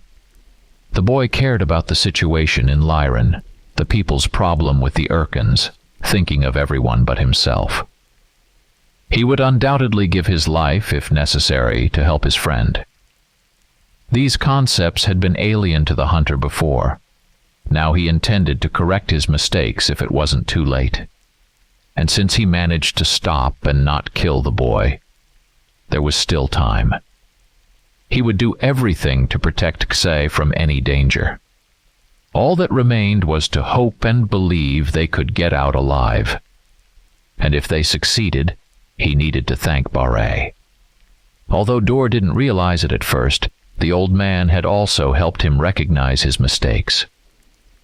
A: The boy cared about the situation in Lyran, the people's problem with the Urkins, thinking of everyone but himself. He would undoubtedly give his life, if necessary, to help his friend. These concepts had been alien to the hunter before. Now he intended to correct his mistakes if it wasn't too late. And since he managed to stop and not kill the boy, there was still time. He would do everything to protect Xe from any danger. All that remained was to hope and believe they could get out alive. And if they succeeded, he needed to thank Barai. Although Dor didn't realize it at first, the old man had also helped him recognize his mistakes.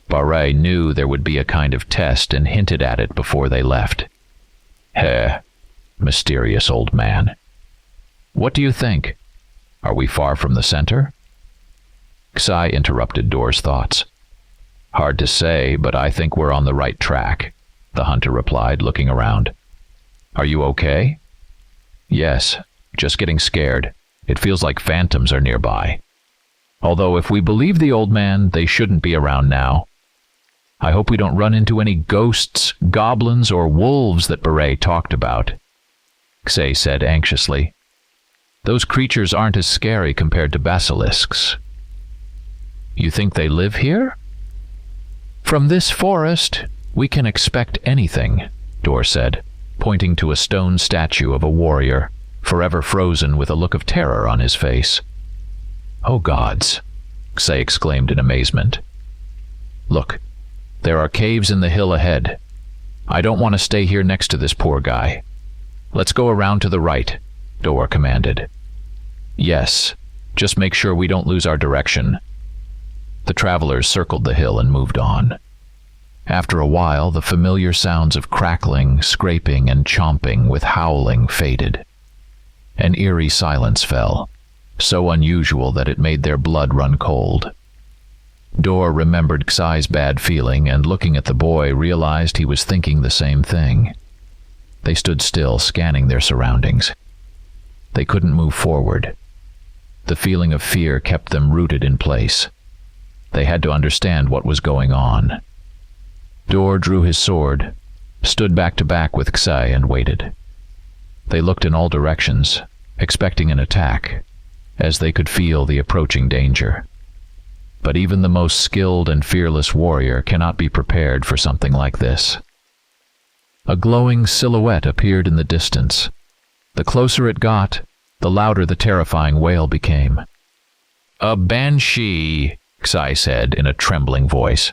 A: Barai knew there would be a kind of test and hinted at it before they left. Heh, mysterious old man. What do you think? Are we far from the center? Xe interrupted Dor's thoughts. Hard to say, but I think we're on the right track, the hunter replied, looking around. Are you okay? Yes, just getting scared. It feels like phantoms are nearby. Although if we believe the old man, they shouldn't be around now. I hope we don't run into any ghosts, goblins, or wolves that Barai talked about, Xe said anxiously. Those creatures aren't as scary compared to basilisks. You think they live here? From this forest, we can expect anything, Dor said, pointing to a stone statue of a warrior, forever frozen with a look of terror on his face. Oh gods, Xe exclaimed in amazement. Look, there are caves in the hill ahead. I don't want to stay here next to this poor guy. Let's go around to the right, Dor commanded. Yes, just make sure we don't lose our direction. The travelers circled the hill and moved on. After a while, the familiar sounds of crackling, scraping, and chomping with howling faded. An eerie silence fell, so unusual that it made their blood run cold. Dor remembered Xai's bad feeling, and looking at the boy, realized he was thinking the same thing. They stood still, scanning their surroundings. They couldn't move forward. The feeling of fear kept them rooted in place. They had to understand what was going on. Dor drew his sword, stood back to back with Xe, and waited. They looked in all directions, expecting an attack, as they could feel the approaching danger. But even the most skilled and fearless warrior cannot be prepared for something like this. A glowing silhouette appeared in the distance. The closer it got, the louder the terrifying wail became. A Banshee, Xe said in a trembling voice.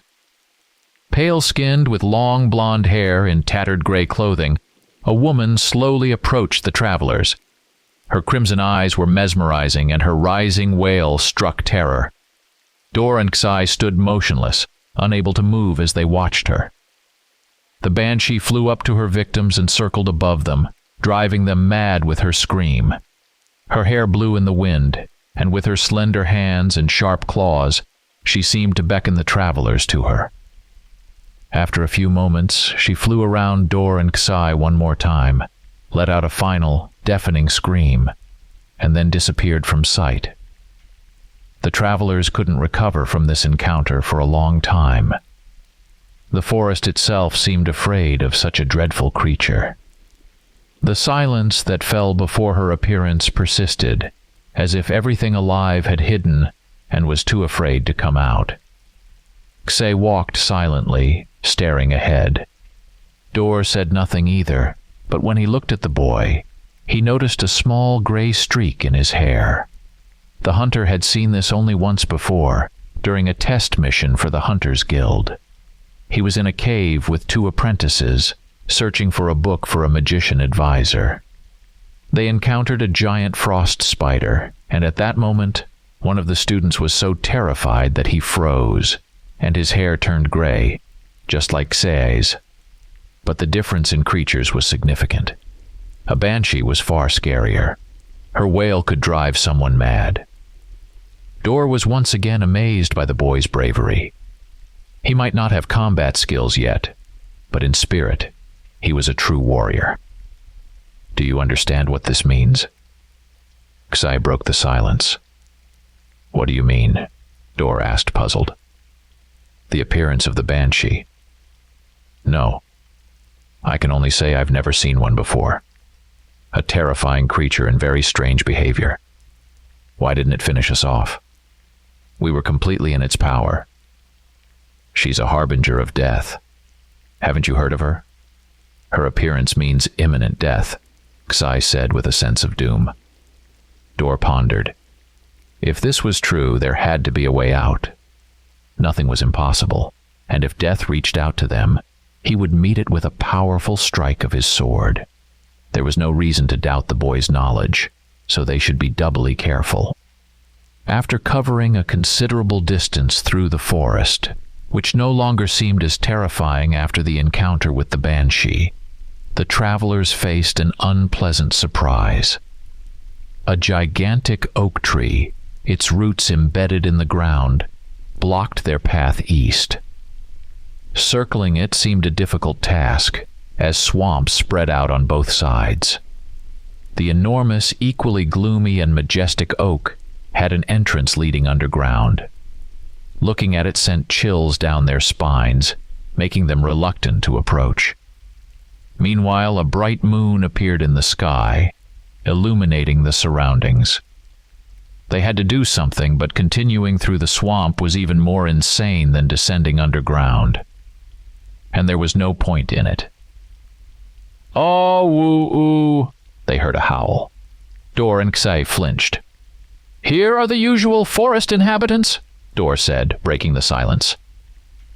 A: Pale-skinned, with long blonde hair in tattered gray clothing, a woman slowly approached the travelers. Her crimson eyes were mesmerizing, and her rising wail struck terror. Dor and Xe stood motionless, unable to move as they watched her. The Banshee flew up to her victims and circled above them, driving them mad with her scream. Her hair blew in the wind, and with her slender hands and sharp claws, she seemed to beckon the travelers to her. After a few moments, she flew around Dor and Ksai one more time, let out a final, deafening scream, and then disappeared from sight. The travelers couldn't recover from this encounter for a long time. The forest itself seemed afraid of such a dreadful creature. The silence that fell before her appearance persisted, as if everything alive had hidden and was too afraid to come out. Ksai walked silently, staring ahead. Dor said nothing either, but when he looked at the boy, he noticed a small gray streak in his hair. The hunter had seen this only once before, during a test mission for the Hunters Guild. He was in a cave with 2 apprentices, searching for a book for a magician advisor. They encountered a giant frost spider, and at that moment, one of the students was so terrified that he froze, and his hair turned gray, just like Ksai's. But the difference in creatures was significant. A banshee was far scarier. Her wail could drive someone mad. Dor was once again amazed by the boy's bravery. He might not have combat skills yet, but in spirit, he was a true warrior. Do you understand what this means? Ksai broke the silence. What do you mean? Dor asked, puzzled. The appearance of the banshee. No. I can only say I've never seen one before. A terrifying creature and very strange behavior. Why didn't it finish us off? We were completely in its power. She's a harbinger of death. Haven't you heard of her? Her appearance means imminent death, Ksai said with a sense of doom. Dor pondered. If this was true, there had to be a way out. Nothing was impossible, and if death reached out to them, he would meet it with a powerful strike of his sword. There was no reason to doubt the boy's knowledge, so they should be doubly careful. After covering a considerable distance through the forest, which no longer seemed as terrifying after the encounter with the banshee, the travelers faced an unpleasant surprise. A gigantic oak tree, its roots embedded in the ground, blocked their path east. Circling it seemed a difficult task, as swamps spread out on both sides. The enormous, equally gloomy and majestic oak had an entrance leading underground. Looking at it sent chills down their spines, making them reluctant to approach. Meanwhile, a bright moon appeared in the sky, illuminating the surroundings. They had to do something, but continuing through the swamp was even more insane than descending underground. And there was no point in it. "Oh, woo-oo," they heard a howl. Dor and Ksai flinched. "Here are the usual forest inhabitants," Dor said, breaking the silence.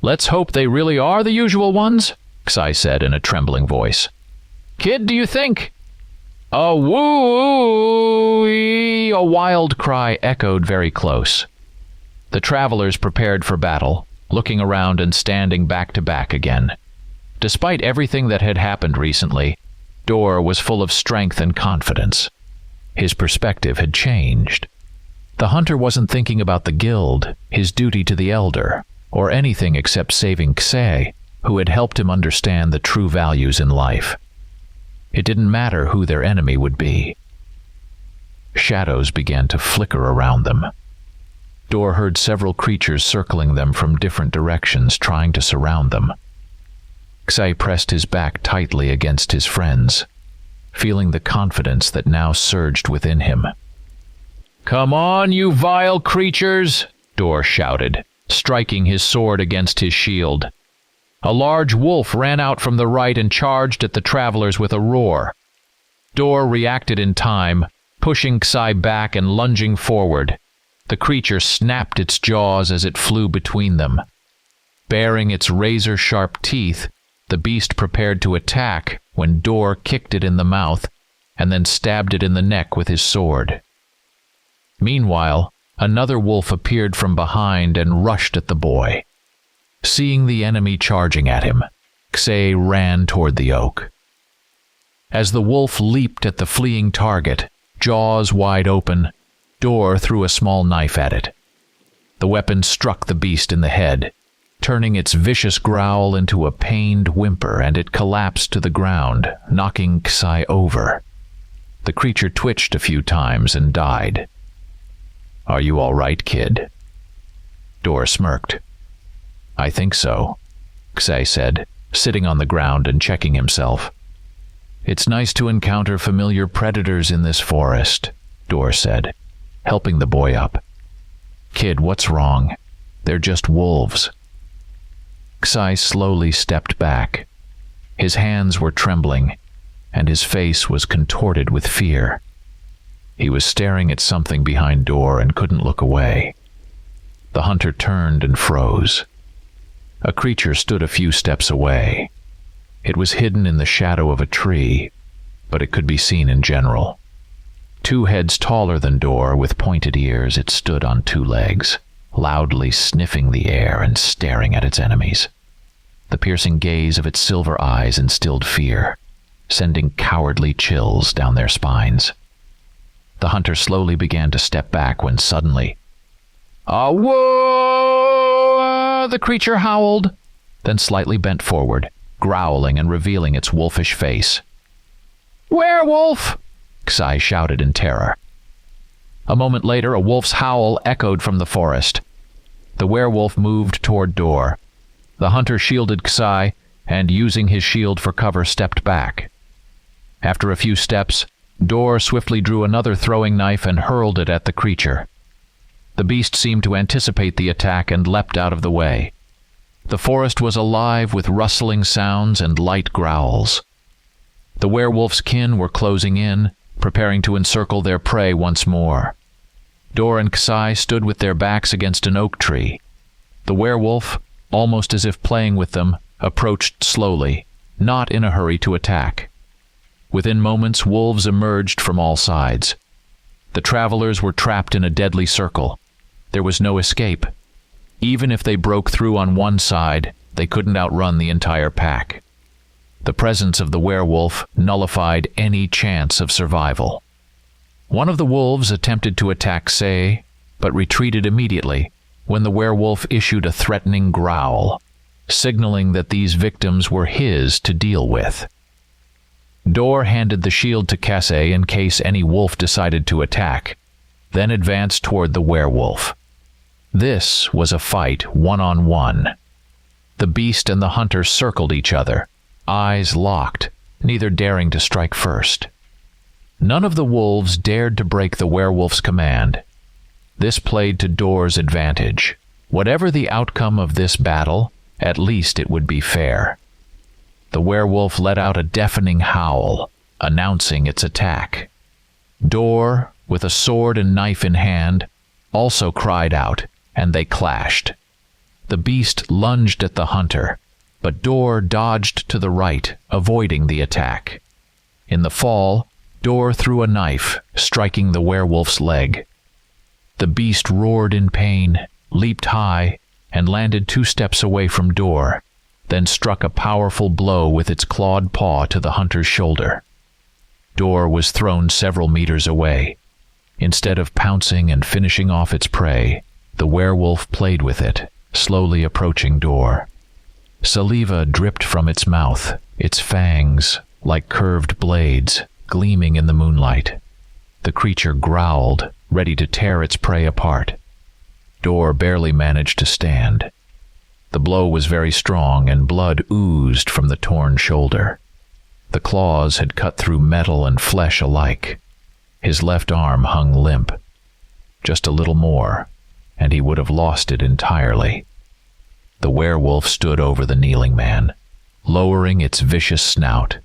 A: "Let's hope they really are the usual ones," Ksai said in a trembling voice. "Kid, do you think?" "A woo-ee," a wild cry echoed very close. The travelers prepared for battle, looking around and standing back to back again. Despite everything that had happened recently, Dor was full of strength and confidence. His perspective had changed. The hunter wasn't thinking about the guild, his duty to the elder, or anything except saving Ksai, who had helped him understand the true values in life. It didn't matter who their enemy would be. Shadows began to flicker around them. Dor heard several creatures circling them from different directions, trying to surround them. Ksai pressed his back tightly against his friends, feeling the confidence that now surged within him. "Come on, you vile creatures!" Dor shouted, striking his sword against his shield. A large wolf ran out from the right and charged at the travelers with a roar. Dor reacted in time, pushing Ksai back and lunging forward. The creature snapped its jaws as it flew between them. Baring its razor-sharp teeth, the beast prepared to attack when Dor kicked it in the mouth and then stabbed it in the neck with his sword. Meanwhile, another wolf appeared from behind and rushed at the boy. Seeing the enemy charging at him, Ksai ran toward the oak. As the wolf leaped at the fleeing target, jaws wide open, Dor threw a small knife at it. The weapon struck the beast in the head, turning its vicious growl into a pained whimper, and it collapsed to the ground, knocking Ksai over. The creature twitched a few times and died. "Are you all right, kid?" Dor smirked. "I think so," Ksai said, sitting on the ground and checking himself. "It's nice to encounter familiar predators in this forest," Dor said, helping the boy up. "Kid, what's wrong? They're just wolves." Ksai slowly stepped back. His hands were trembling, and his face was contorted with fear. He was staring at something behind Dor and couldn't look away. The hunter turned and froze. A creature stood a few steps away. It was hidden in the shadow of a tree, but it could be seen in general. 2 heads taller than Dor, with pointed ears, it stood on 2 legs, loudly sniffing the air and staring at its enemies. The piercing gaze of its silver eyes instilled fear, sending cowardly chills down their spines. The hunter slowly began to step back when suddenly, "Whoa!" the creature howled, then slightly bent forward, growling and revealing its wolfish face. "Werewolf!" Ksai shouted in terror. A moment later, a wolf's howl echoed from the forest. The werewolf moved toward Dor. The hunter shielded Ksai, and using his shield for cover, stepped back. After a few steps, Dor swiftly drew another throwing knife and hurled it at the creature. The beast seemed to anticipate the attack and leapt out of the way. The forest was alive with rustling sounds and light growls. The werewolf's kin were closing in, preparing to encircle their prey once more. Dor and Ksai stood with their backs against an oak tree. The werewolf, almost as if playing with them, approached slowly, not in a hurry to attack. Within moments, wolves emerged from all sides. The travelers were trapped in a deadly circle. There was no escape. Even if they broke through on one side, they couldn't outrun the entire pack. The presence of the werewolf nullified any chance of survival. One of the wolves attempted to attack Ksai, but retreated immediately when the werewolf issued a threatening growl, signaling that these victims were his to deal with. Dor handed the shield to Ksai in case any wolf decided to attack, then advanced toward the werewolf. This was a fight one-on-one. The beast and the hunter circled each other, eyes locked, neither daring to strike first. None of the wolves dared to break the werewolf's command. This played to Dor's advantage. Whatever the outcome of this battle, at least it would be fair. The werewolf let out a deafening howl, announcing its attack. Dor, with a sword and knife in hand, also cried out, and they clashed. The beast lunged at the hunter, but Dor dodged to the right, avoiding the attack. In the fall, Dor threw a knife, striking the werewolf's leg. The beast roared in pain, leaped high, and landed 2 steps away from Dor, then struck a powerful blow with its clawed paw to the hunter's shoulder. Dor was thrown several meters away. Instead of pouncing and finishing off its prey, the werewolf played with it, slowly approaching Dor. Saliva dripped from its mouth, its fangs, like curved blades, gleaming in the moonlight. The creature growled, ready to tear its prey apart. Dor barely managed to stand. The blow was very strong, and blood oozed from the torn shoulder. The claws had cut through metal and flesh alike. His left arm hung limp. Just a little more, and he would have lost it entirely. The werewolf stood over the kneeling man, lowering its vicious snout,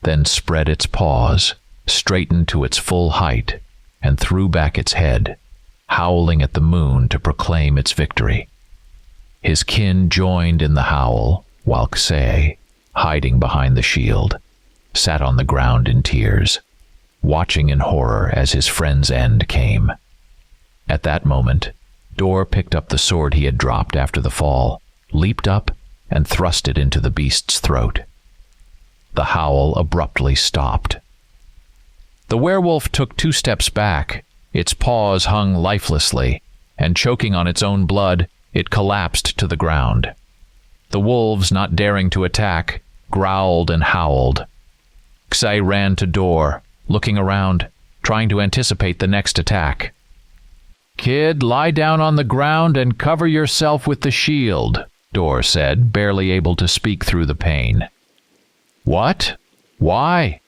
A: then spread its paws, straightened to its full height, and threw back its head, howling at the moon to proclaim its victory. His kin joined in the howl, while Ksai, hiding behind the shield, sat on the ground in tears, watching in horror as his friend's end came. At that moment, Dor picked up the sword he had dropped after the fall, leaped up, and thrust it into the beast's throat. The howl abruptly stopped. The werewolf took 2 steps back. Its paws hung lifelessly, and choking on its own blood, it collapsed to the ground. The wolves, not daring to attack, growled and howled. Ksai ran to Door, looking around, trying to anticipate the next attack. "Kid, lie down on the ground and cover yourself with the shield," Door said, barely able to speak through the pain. "What? Why?"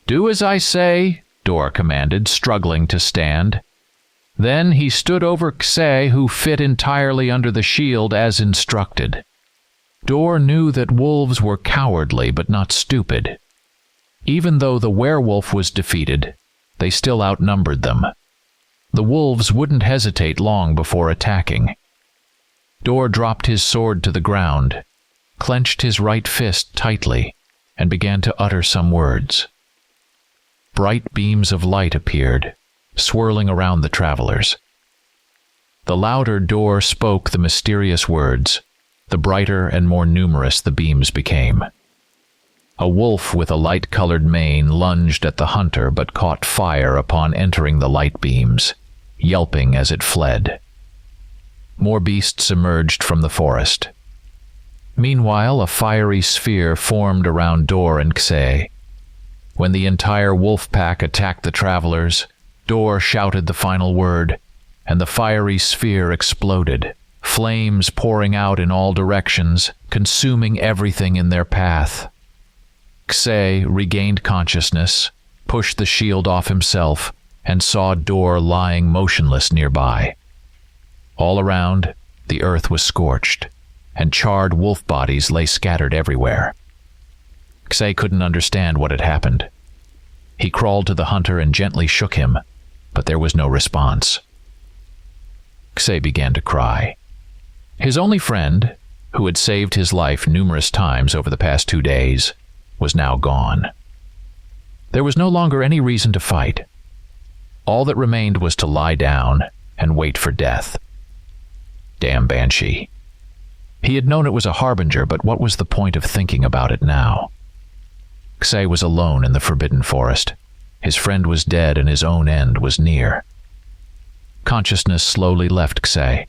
A: "Do as I say," Door commanded, struggling to stand. Then he stood over Ksai, who fit entirely under the shield as instructed. Door knew that wolves were cowardly but not stupid. Even though the werewolf was defeated, they still outnumbered them. The wolves wouldn't hesitate long before attacking. Door dropped his sword to the ground, clenched his right fist tightly, and began to utter some words. Bright beams of light appeared, swirling around the travelers. The louder Door spoke the mysterious words, the brighter and more numerous the beams became. A wolf with a light-colored mane lunged at the hunter but caught fire upon entering the light beams, yelping as it fled. More beasts emerged from the forest. Meanwhile, a fiery sphere formed around Door and Ksai. When the entire wolf pack attacked the travelers, Door shouted the final word, and the fiery sphere exploded, flames pouring out in all directions, consuming everything in their path. Ksai regained consciousness, pushed the shield off himself, and saw Door lying motionless nearby. All around, the earth was scorched, and charred wolf bodies lay scattered everywhere. Ksai couldn't understand what had happened. He crawled to the hunter and gently shook him, but there was no response. Ksai began to cry. His only friend, who had saved his life numerous times over the past 2 days, was now gone. There was no longer any reason to fight. All that remained was to lie down and wait for death. Damn Banshee. He had known it was a harbinger, but what was the point of thinking about it now? Ksai was alone in the forbidden forest. His friend was dead and his own end was near. Consciousness slowly left Ksai.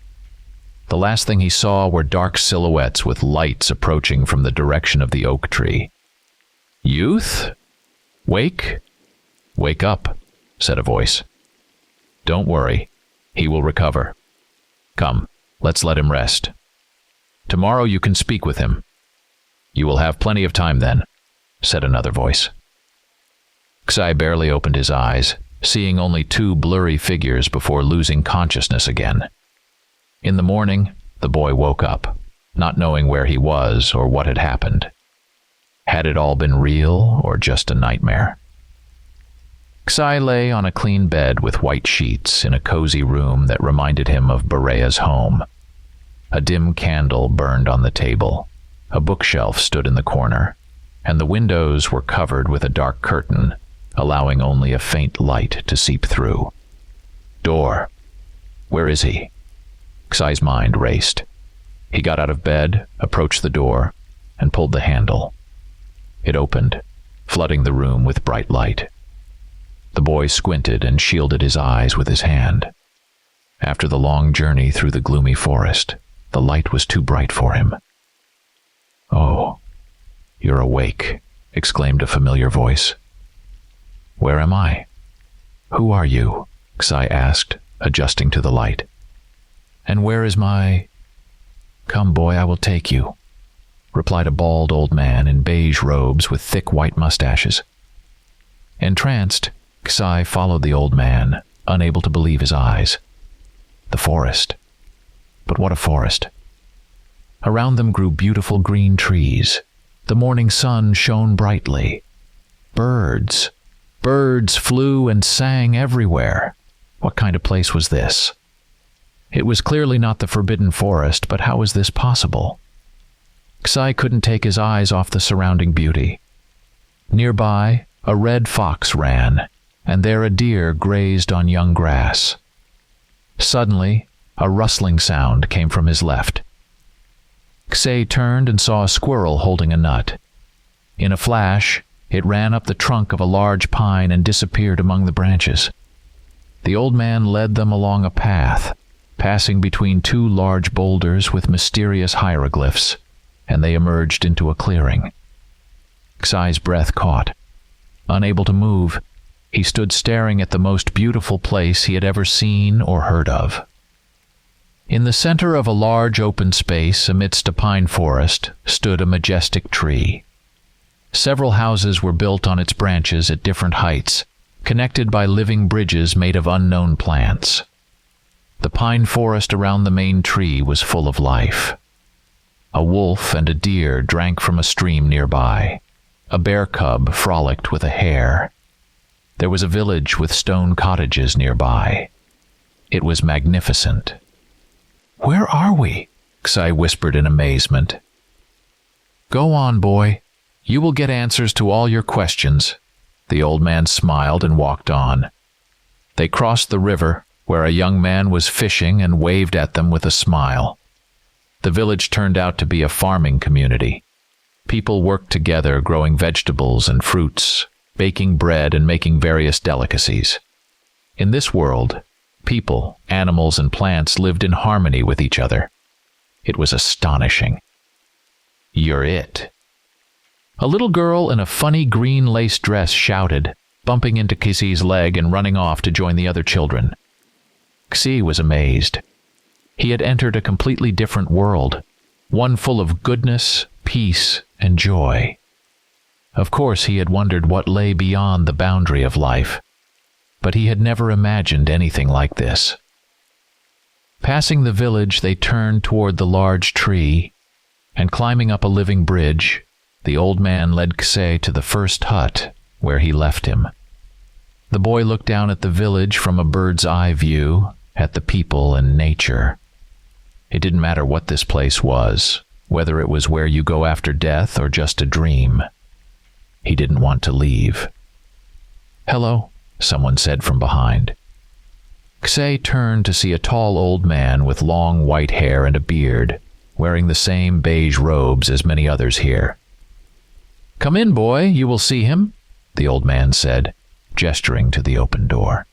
A: The last thing he saw were dark silhouettes with lights approaching from the direction of the oak tree. "Youth? Wake? Wake up," said a voice. "Don't worry. He will recover. Come, let's let him rest. Tomorrow you can speak with him. You will have plenty of time then," said another voice. Ksai barely opened his eyes, seeing only 2 blurry figures before losing consciousness again. In the morning, the boy woke up, not knowing where he was or what had happened. Had it all been real or just a nightmare? Ksai lay on a clean bed with white sheets in a cozy room that reminded him of Barai's home. A dim candle burned on the table. A bookshelf stood in the corner, and the windows were covered with a dark curtain, allowing only a faint light to seep through. Door. Where is he? Ksai's mind raced. He got out of bed, approached the door, and pulled the handle. It opened, flooding the room with bright light. The boy squinted and shielded his eyes with his hand. After the long journey through the gloomy forest, the light was too bright for him. "Oh, you're awake," exclaimed a familiar voice. "Where am I? Who are you?" Ksai asked, adjusting to the light. "And where is my—" "Come, boy, I will take you," replied a bald old man in beige robes with thick white mustaches. Entranced, Ksai followed the old man, unable to believe his eyes. The forest. But what a forest! Around them grew beautiful green trees. The morning sun shone brightly. Birds. Birds flew and sang everywhere. What kind of place was this? It was clearly not the forbidden forest, but how was this possible? Ksai couldn't take his eyes off the surrounding beauty. Nearby, a red fox ran, and there a deer grazed on young grass. Suddenly, a rustling sound came from his left. Ksai turned and saw a squirrel holding a nut. In a flash, it ran up the trunk of a large pine and disappeared among the branches. The old man led them along a path, passing between 2 large boulders with mysterious hieroglyphs. and they emerged into a clearing. Ksai's breath caught. Unable to move, he stood staring at the most beautiful place he had ever seen or heard of. In the center of a large open space amidst a pine forest stood a majestic tree. Several houses were built on its branches at different heights, connected by living bridges made of unknown plants. The pine forest around the main tree was full of life. A wolf and a deer drank from a stream nearby. A bear cub frolicked with a hare. There was a village with stone cottages nearby. It was magnificent. "Where are we?" Ksai whispered in amazement. "Go on, boy. You will get answers to all your questions." The old man smiled and walked on. They crossed the river, where a young man was fishing and waved at them with a smile. The village turned out to be a farming community. People worked together growing vegetables and fruits, baking bread and making various delicacies. In this world, people, animals, and plants lived in harmony with each other. It was astonishing. "You're it." A little girl in a funny green lace dress shouted, bumping into Ksai's leg and running off to join the other children. Ksai was amazed. He had entered a completely different world, one full of goodness, peace, and joy. Of course, he had wondered what lay beyond the boundary of life, but he had never imagined anything like this. Passing the village, they turned toward the large tree, and climbing up a living bridge, the old man led Ksai to the first hut, where he left him. The boy looked down at the village from a bird's-eye view, at the people and nature. It didn't matter what this place was, whether it was where you go after death or just a dream. He didn't want to leave. "Hello," someone said from behind. Ksai turned to see a tall old man with long white hair and a beard, wearing the same beige robes as many others here. "Come in, boy, you will see him," the old man said, gesturing to the open door.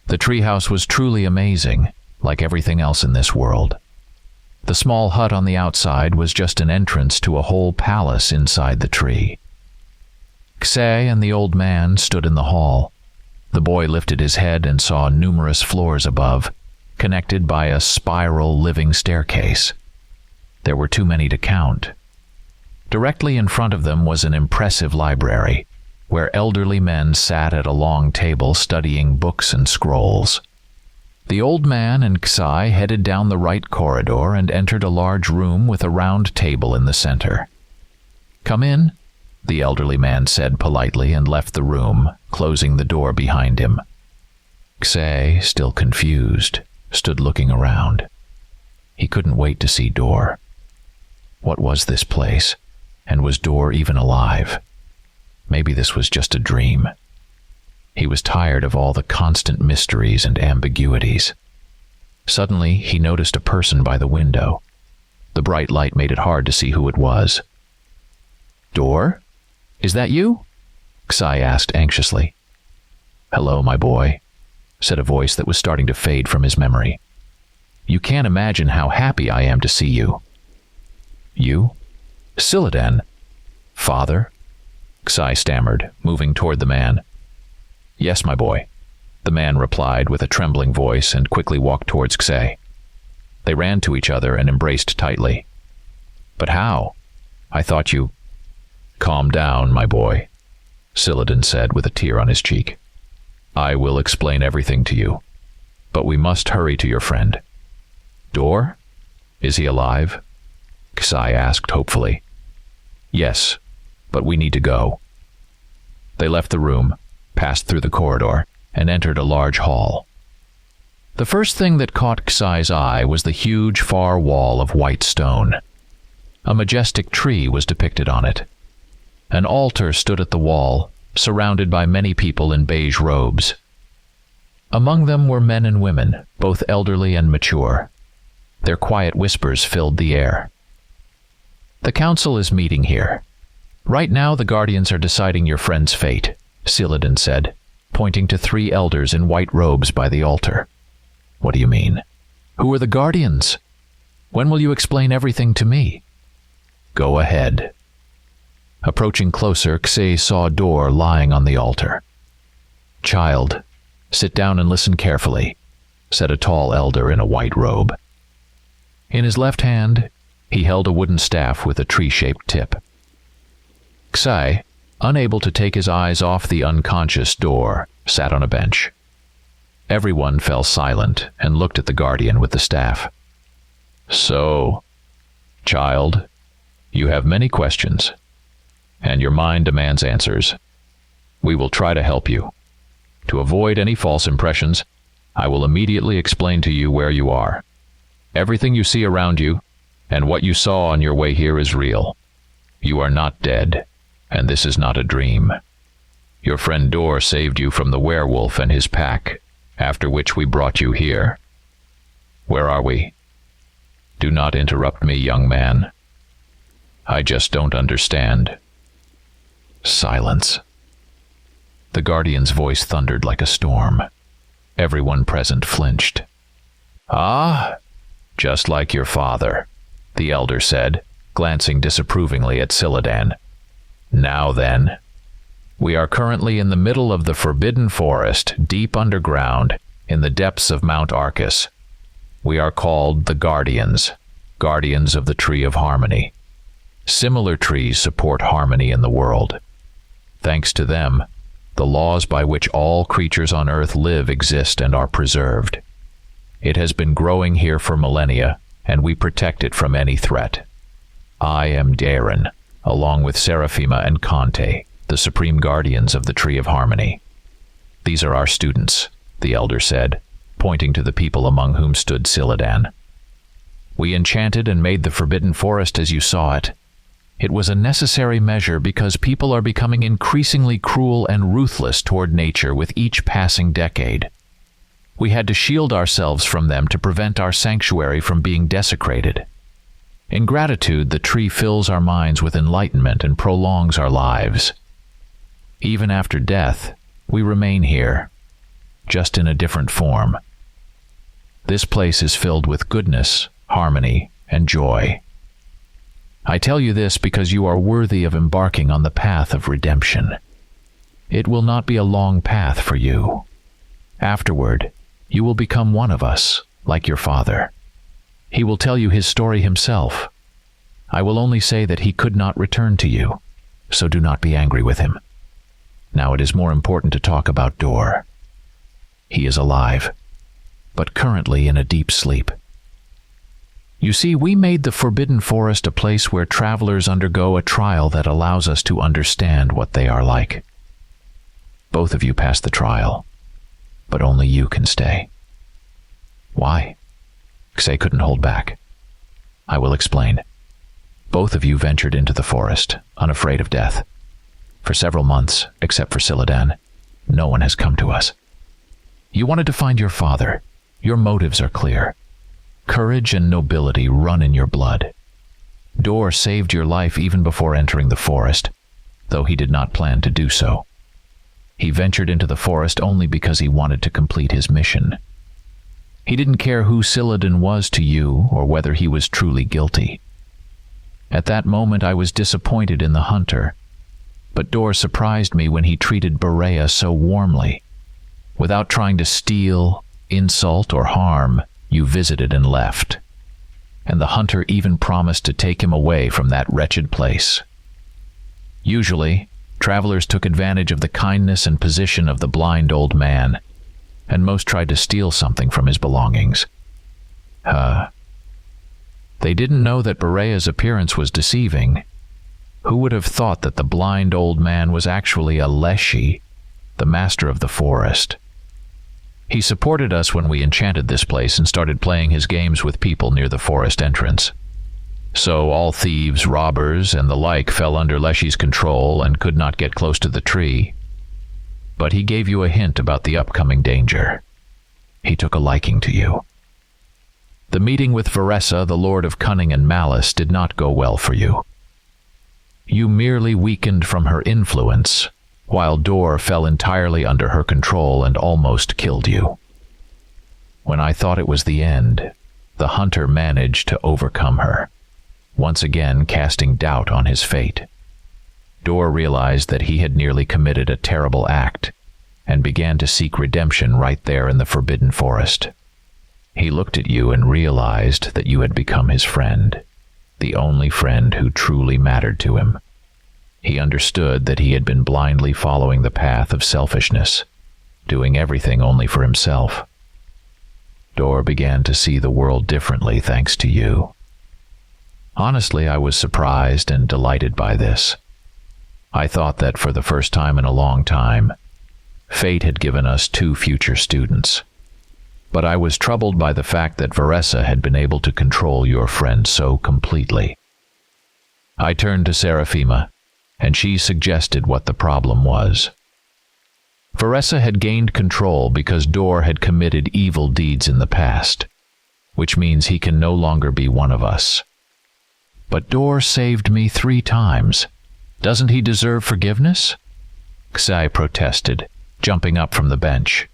A: The treehouse was truly amazing, like everything else in this world. The small hut on the outside was just an entrance to a whole palace inside the tree. Ksai and the old man stood in the hall. The boy lifted his head and saw numerous floors above, connected by a spiral living staircase. There were too many to count. Directly in front of them was an impressive library, where elderly men sat at a long table studying books and scrolls. The old man and Ksai headed down the right corridor and entered a large room with a round table in the center. "Come in," the elderly man said politely and left the room, closing the door behind him. Ksai, still confused, stood looking around. He couldn't wait to see Dor. What was this place? And was Dor even alive? Maybe this was just a dream. He was tired of all the constant mysteries and ambiguities. Suddenly, he noticed a person by the window. The bright light made it hard to see who it was. "Dor? Is that you?" Ksai asked anxiously. "Hello, my boy," said a voice that was starting to fade from his memory. "You can't imagine how happy I am to see you." "You? Sadan? Father?" Ksai stammered, moving toward the man. "Yes, my boy," the man replied with a trembling voice and quickly walked towards Ksai. They ran to each other and embraced tightly. "But how? I thought you—" "Calm down, my boy," Sadan said with a tear on his cheek. "I will explain everything to you, but we must hurry to your friend." "Dor? Is he alive?" Ksai asked hopefully. "Yes, but we need to go." They left the room, passed through the corridor, and entered a large hall. The first thing that caught Ksai's eye was the huge far wall of white stone. A majestic tree was depicted on it. An altar stood at the wall, surrounded by many people in beige robes. Among them were men and women, both elderly and mature. Their quiet whispers filled the air. "The council is meeting here. Right now the guardians are deciding your friend's fate," Sadan said, pointing to 3 elders in white robes by the altar. "What do you mean? Who are the guardians? When will you explain everything to me?" Go ahead." Approaching closer, Xe saw Door lying on the altar. "Child, sit down and listen carefully," said a tall elder in a white robe. In his left hand, he held a wooden staff with a tree-shaped tip. Xe, unable to take his eyes off the unconscious Door, sat on a bench. Everyone fell silent and looked at the guardian with the staff. "So, child, you have many questions, and your mind demands answers. We will try to help you. To avoid any false impressions, I will immediately explain to you where you are. Everything you see around you, and what you saw on your way here is real. You are not dead, and this is not a dream. Your friend Door saved you from the werewolf and his pack, after which we brought you here. Where are we? Do not interrupt me, young man. I just don't understand." Silence. The guardian's voice thundered like a storm. Everyone present flinched. "Ah, just like your father," the elder said, glancing disapprovingly at Sadan. "Now then, we are currently in the middle of the Forbidden Forest, deep underground, in the depths of Mount Arcus. We are called the Guardians, guardians of the Tree of Harmony. Similar trees support harmony in the world. Thanks to them, the laws by which all creatures on Earth live exist and are preserved. It has been growing here for millennia, and we protect it from any threat. I am Darren, along with Seraphima and Conte, the supreme guardians of the Tree of Harmony. These are our students," the elder said, pointing to the people among whom stood Sadan. "We enchanted and made the Forbidden Forest as you saw it. It was a necessary measure because people are becoming increasingly cruel and ruthless toward nature with each passing decade. We had to shield ourselves from them to prevent our sanctuary from being desecrated. In gratitude, the tree fills our minds with enlightenment and prolongs our lives. Even after death, we remain here, just in a different form. This place is filled with goodness, harmony, and joy. I tell you this because you are worthy of embarking on the path of redemption. It will not be a long path for you. Afterward, you will become one of us, like your father. He will tell you his story himself. I will only say that he could not return to you, so do not be angry with him. Now it is more important to talk about Door. He is alive, but currently in a deep sleep. You see, we made the Forbidden Forest a place where travelers undergo a trial that allows us to understand what they are like. Both of you passed the trial, but only you can stay. Why? Xe couldn't hold back. I will explain. Both of you ventured into the forest, unafraid of death. For several months, except for Sadan, no one has come to us. You wanted to find your father. Your motives are clear. Courage and nobility run in your blood. Door saved your life even before entering the forest, though he did not plan to do so. He ventured into the forest only because he wanted to complete his mission. He didn't care who Sadan was to you or whether he was truly guilty. At that moment I was disappointed in the hunter, but Door surprised me when he treated Barai so warmly. Without trying to steal, insult, or harm, you visited and left. And the hunter even promised to take him away from that wretched place. Usually, travelers took advantage of the kindness and position of the blind old man, and most tried to steal something from his belongings. They didn't know that Barai's appearance was deceiving. Who would have thought that the blind old man was actually a Leshy, the master of the forest? He supported us when we enchanted this place and started playing his games with people near the forest entrance. So all thieves, robbers, and the like fell under Leshy's control and could not get close to the tree. But he gave you a hint about the upcoming danger. He took a liking to you. The meeting with Veressa, the Lord of Cunning and Malice, did not go well for you. You merely weakened from her influence, while Door fell entirely under her control and almost killed you. When I thought it was the end, the hunter managed to overcome her. once again casting doubt on his fate. Dor realized that he had nearly committed a terrible act, and began to seek redemption right there in the Forbidden Forest. He looked at you and realized that you had become his friend, the only friend who truly mattered to him. He understood that he had been blindly following the path of selfishness, doing everything only for himself. Dor began to see the world differently thanks to you. Honestly, I was surprised and delighted by this. I thought that for the first time in a long time, fate had given us 2 future students. But I was troubled by the fact that Veressa had been able to control your friend so completely. I turned to Seraphima, and she suggested what the problem was. Veressa had gained control because Dor had committed evil deeds in the past, which means he can no longer be one of us. But Dor saved me 3 times. Doesn't he deserve forgiveness? Xai protested, jumping up from the bench.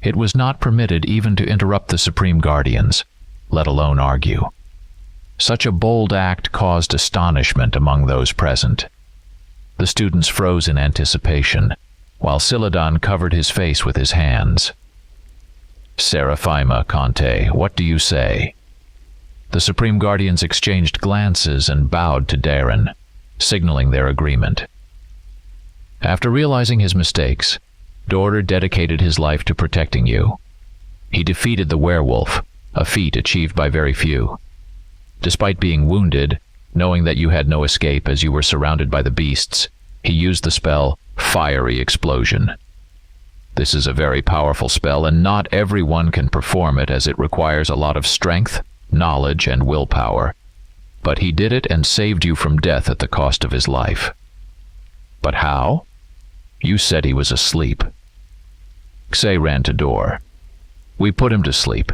A: It was not permitted even to interrupt the Supreme Guardians, let alone argue. Such a bold act caused astonishment among those present. The students froze in anticipation, while Sadan covered his face with his hands. Seraphima, Conte, what do you say? The Supreme Guardians exchanged glances and bowed to Darren, signaling their agreement. After realizing his mistakes, Dor dedicated his life to protecting you. He defeated the werewolf, a feat achieved by very few. Despite being wounded, knowing that you had no escape as you were surrounded by the beasts, he used the spell Fiery Explosion. This is a very powerful spell, and not everyone can perform it as it requires a lot of strength, knowledge, and willpower. But he did it and saved you from death at the cost of his life. But how? You said he was asleep. Xai ran to Dor. We put him to sleep.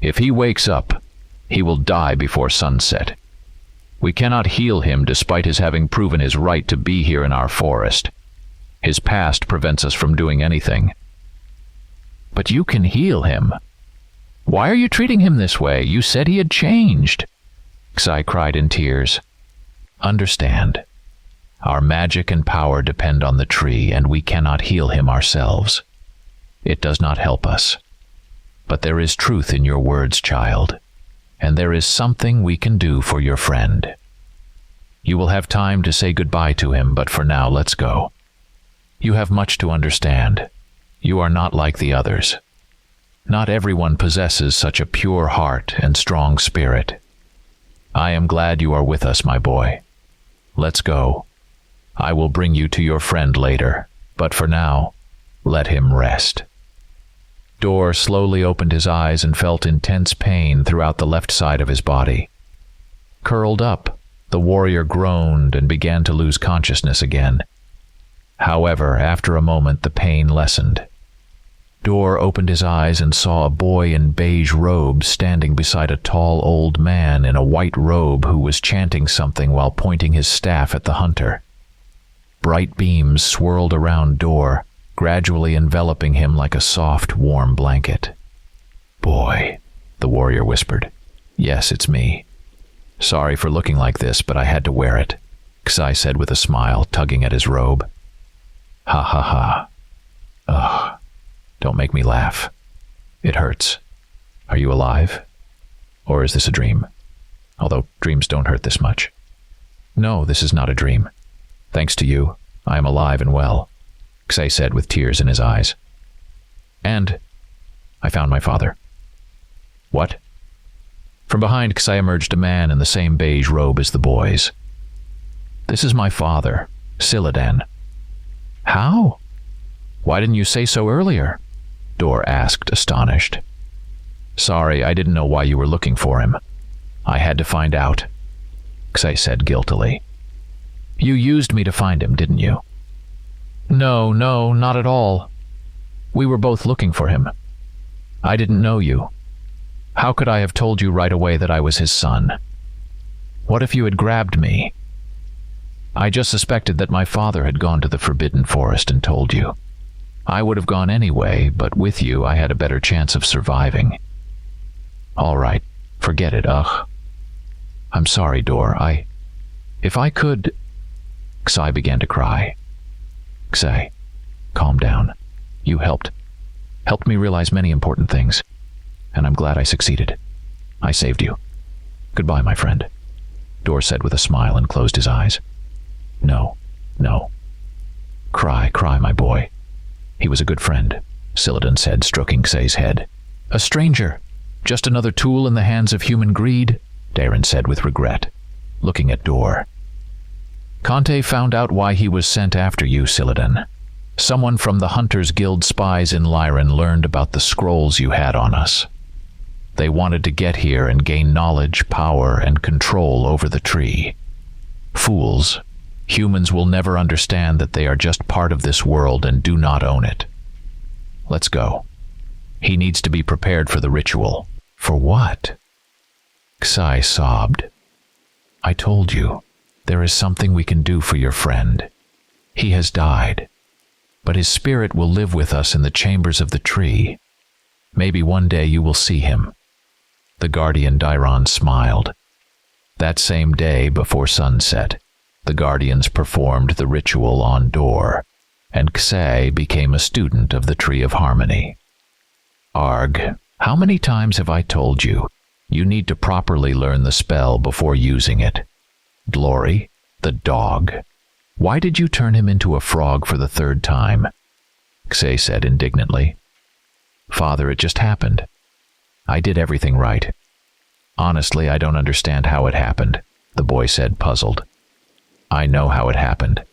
A: If he wakes up, he will die before sunset. We cannot heal him despite his having proven his right to be here in our forest. His past prevents us from doing anything. But you can heal him. Why are you treating him this way? You said he had changed. Xai cried in tears. Understand. Our magic and power depend on the tree, and we cannot heal him ourselves. It does not help us. But there is truth in your words, child, and there is something we can do for your friend. You will have time to say goodbye to him, but for now, let's go. You have much to understand. You are not like the others. Not everyone possesses such a pure heart and strong spirit. I am glad you are with us, my boy. Let's go. I will bring you to your friend later, but for now, let him rest. Dor slowly opened his eyes and felt intense pain throughout the left side of his body. Curled up, the warrior groaned and began to lose consciousness again. However, after a moment, the pain lessened. Dor opened his eyes and saw a boy in beige robes standing beside a tall old man in a white robe who was chanting something while pointing his staff at the hunter. Bright beams swirled around Dor, gradually enveloping him like a soft, warm blanket. Boy, the warrior whispered. Yes, it's me. Sorry for looking like this, but I had to wear it, Xai said with a smile, tugging at his robe. Ha ha ha. Ugh. Don't make me laugh. It hurts. Are you alive? Or is this a dream? Although dreams don't hurt this much. No, this is not a dream. Thanks to you, I am alive and well, Xai said with tears in his eyes. And I found my father. What? From behind Xai emerged a man in the same beige robe as the boys. This is my father, Sadan. How? Why didn't you say so earlier? Dor asked, astonished. Sorry, I didn't know why you were looking for him. I had to find out, Xai said guiltily. You used me to find him, didn't you? No, not at all. We were both looking for him. I didn't know you. How could I have told you right away that I was his son? What if you had grabbed me? I just suspected that my father had gone to the Forbidden Forest and told you. I would have gone anyway, but with you I had a better chance of surviving. All right, forget it, ugh. I'm sorry, Dor. If I could... Ksai began to cry. Ksai, calm down. You helped me realize many important things, and I'm glad I succeeded. I saved you. Goodbye, my friend, Dor said with a smile and closed his eyes. No. Cry, my boy. He was a good friend, Sadan said, stroking Ksai's head. A stranger, just another tool in the hands of human greed, Darren said with regret, looking at Dor. Conte found out why he was sent after you, Sadan. Someone from the Hunters Guild spies in Lyran learned about the scrolls you had on us. They wanted to get here and gain knowledge, power, and control over the tree. Fools. Humans will never understand that they are just part of this world and do not own it. Let's go. He needs to be prepared for the ritual. For what? Ksai sobbed. I told you, there is something we can do for your friend. He has died, but his spirit will live with us in the chambers of the tree. Maybe one day you will see him. The guardian Dairon smiled. That same day before sunset, the guardians performed the ritual on Dor, and Ksai became a student of the Tree of Harmony. Arg, how many times have I told you, you need to properly learn the spell before using it? Glory, the dog. Why did you turn him into a frog for the third time? Ksai said indignantly. Father, it just happened. I did everything right. Honestly, I don't understand how it happened, the boy said, puzzled. I know how it happened.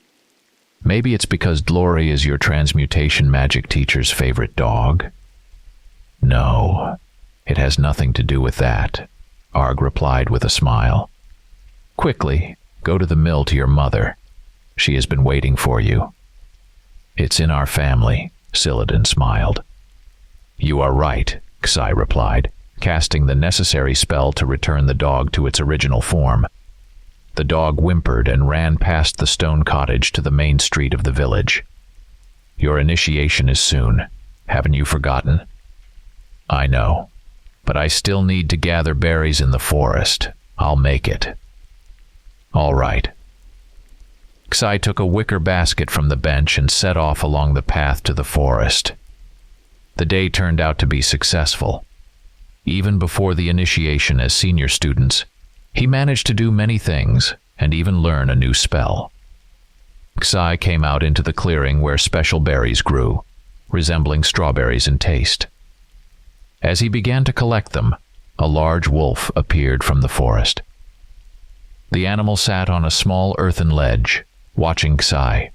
A: Maybe it's because Glory is your transmutation magic teacher's favorite dog? No, it has nothing to do with that, Arg replied with a smile. Quickly, go to the mill to your mother. She has been waiting for you. It's in our family, Sadan smiled. You are right, Ksai replied, casting the necessary spell to return the dog to its original form. The dog whimpered and ran past the stone cottage to the main street of the village. Your initiation is soon. Haven't you forgotten? I know, but I still need to gather berries in the forest. I'll make it. All right. Ksai took a wicker basket from the bench and set off along the path to the forest. The day turned out to be successful. Even before the initiation as senior students, he managed to do many things and even learn a new spell. Ksai came out into the clearing where special berries grew, resembling strawberries in taste. As he began to collect them, a large wolf appeared from the forest. The animal sat on a small earthen ledge, watching Ksai.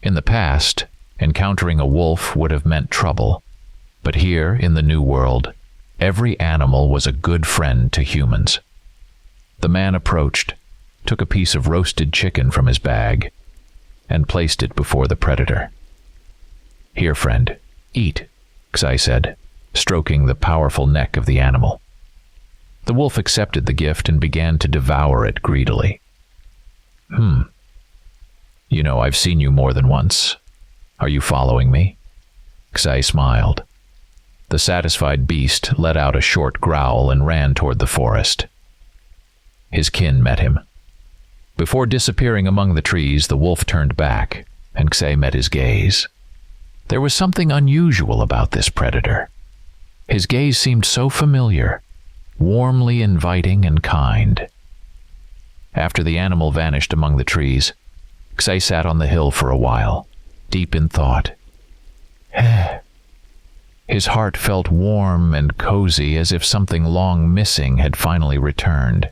A: In the past, encountering a wolf would have meant trouble, but here in the new world, every animal was a good friend to humans. The man approached, took a piece of roasted chicken from his bag, and placed it before the predator. Here, friend, eat, Ksai said, stroking the powerful neck of the animal. The wolf accepted the gift and began to devour it greedily. You know, I've seen you more than once. Are you following me? Ksai smiled. The satisfied beast let out a short growl and ran toward the forest. His kin met him. Before disappearing among the trees, the wolf turned back, and Ksai met his gaze. There was something unusual about this predator. His gaze seemed so familiar, warmly inviting and kind. After the animal vanished among the trees, Ksai sat on the hill for a while, deep in thought. His heart felt warm and cozy, as if something long missing had finally returned.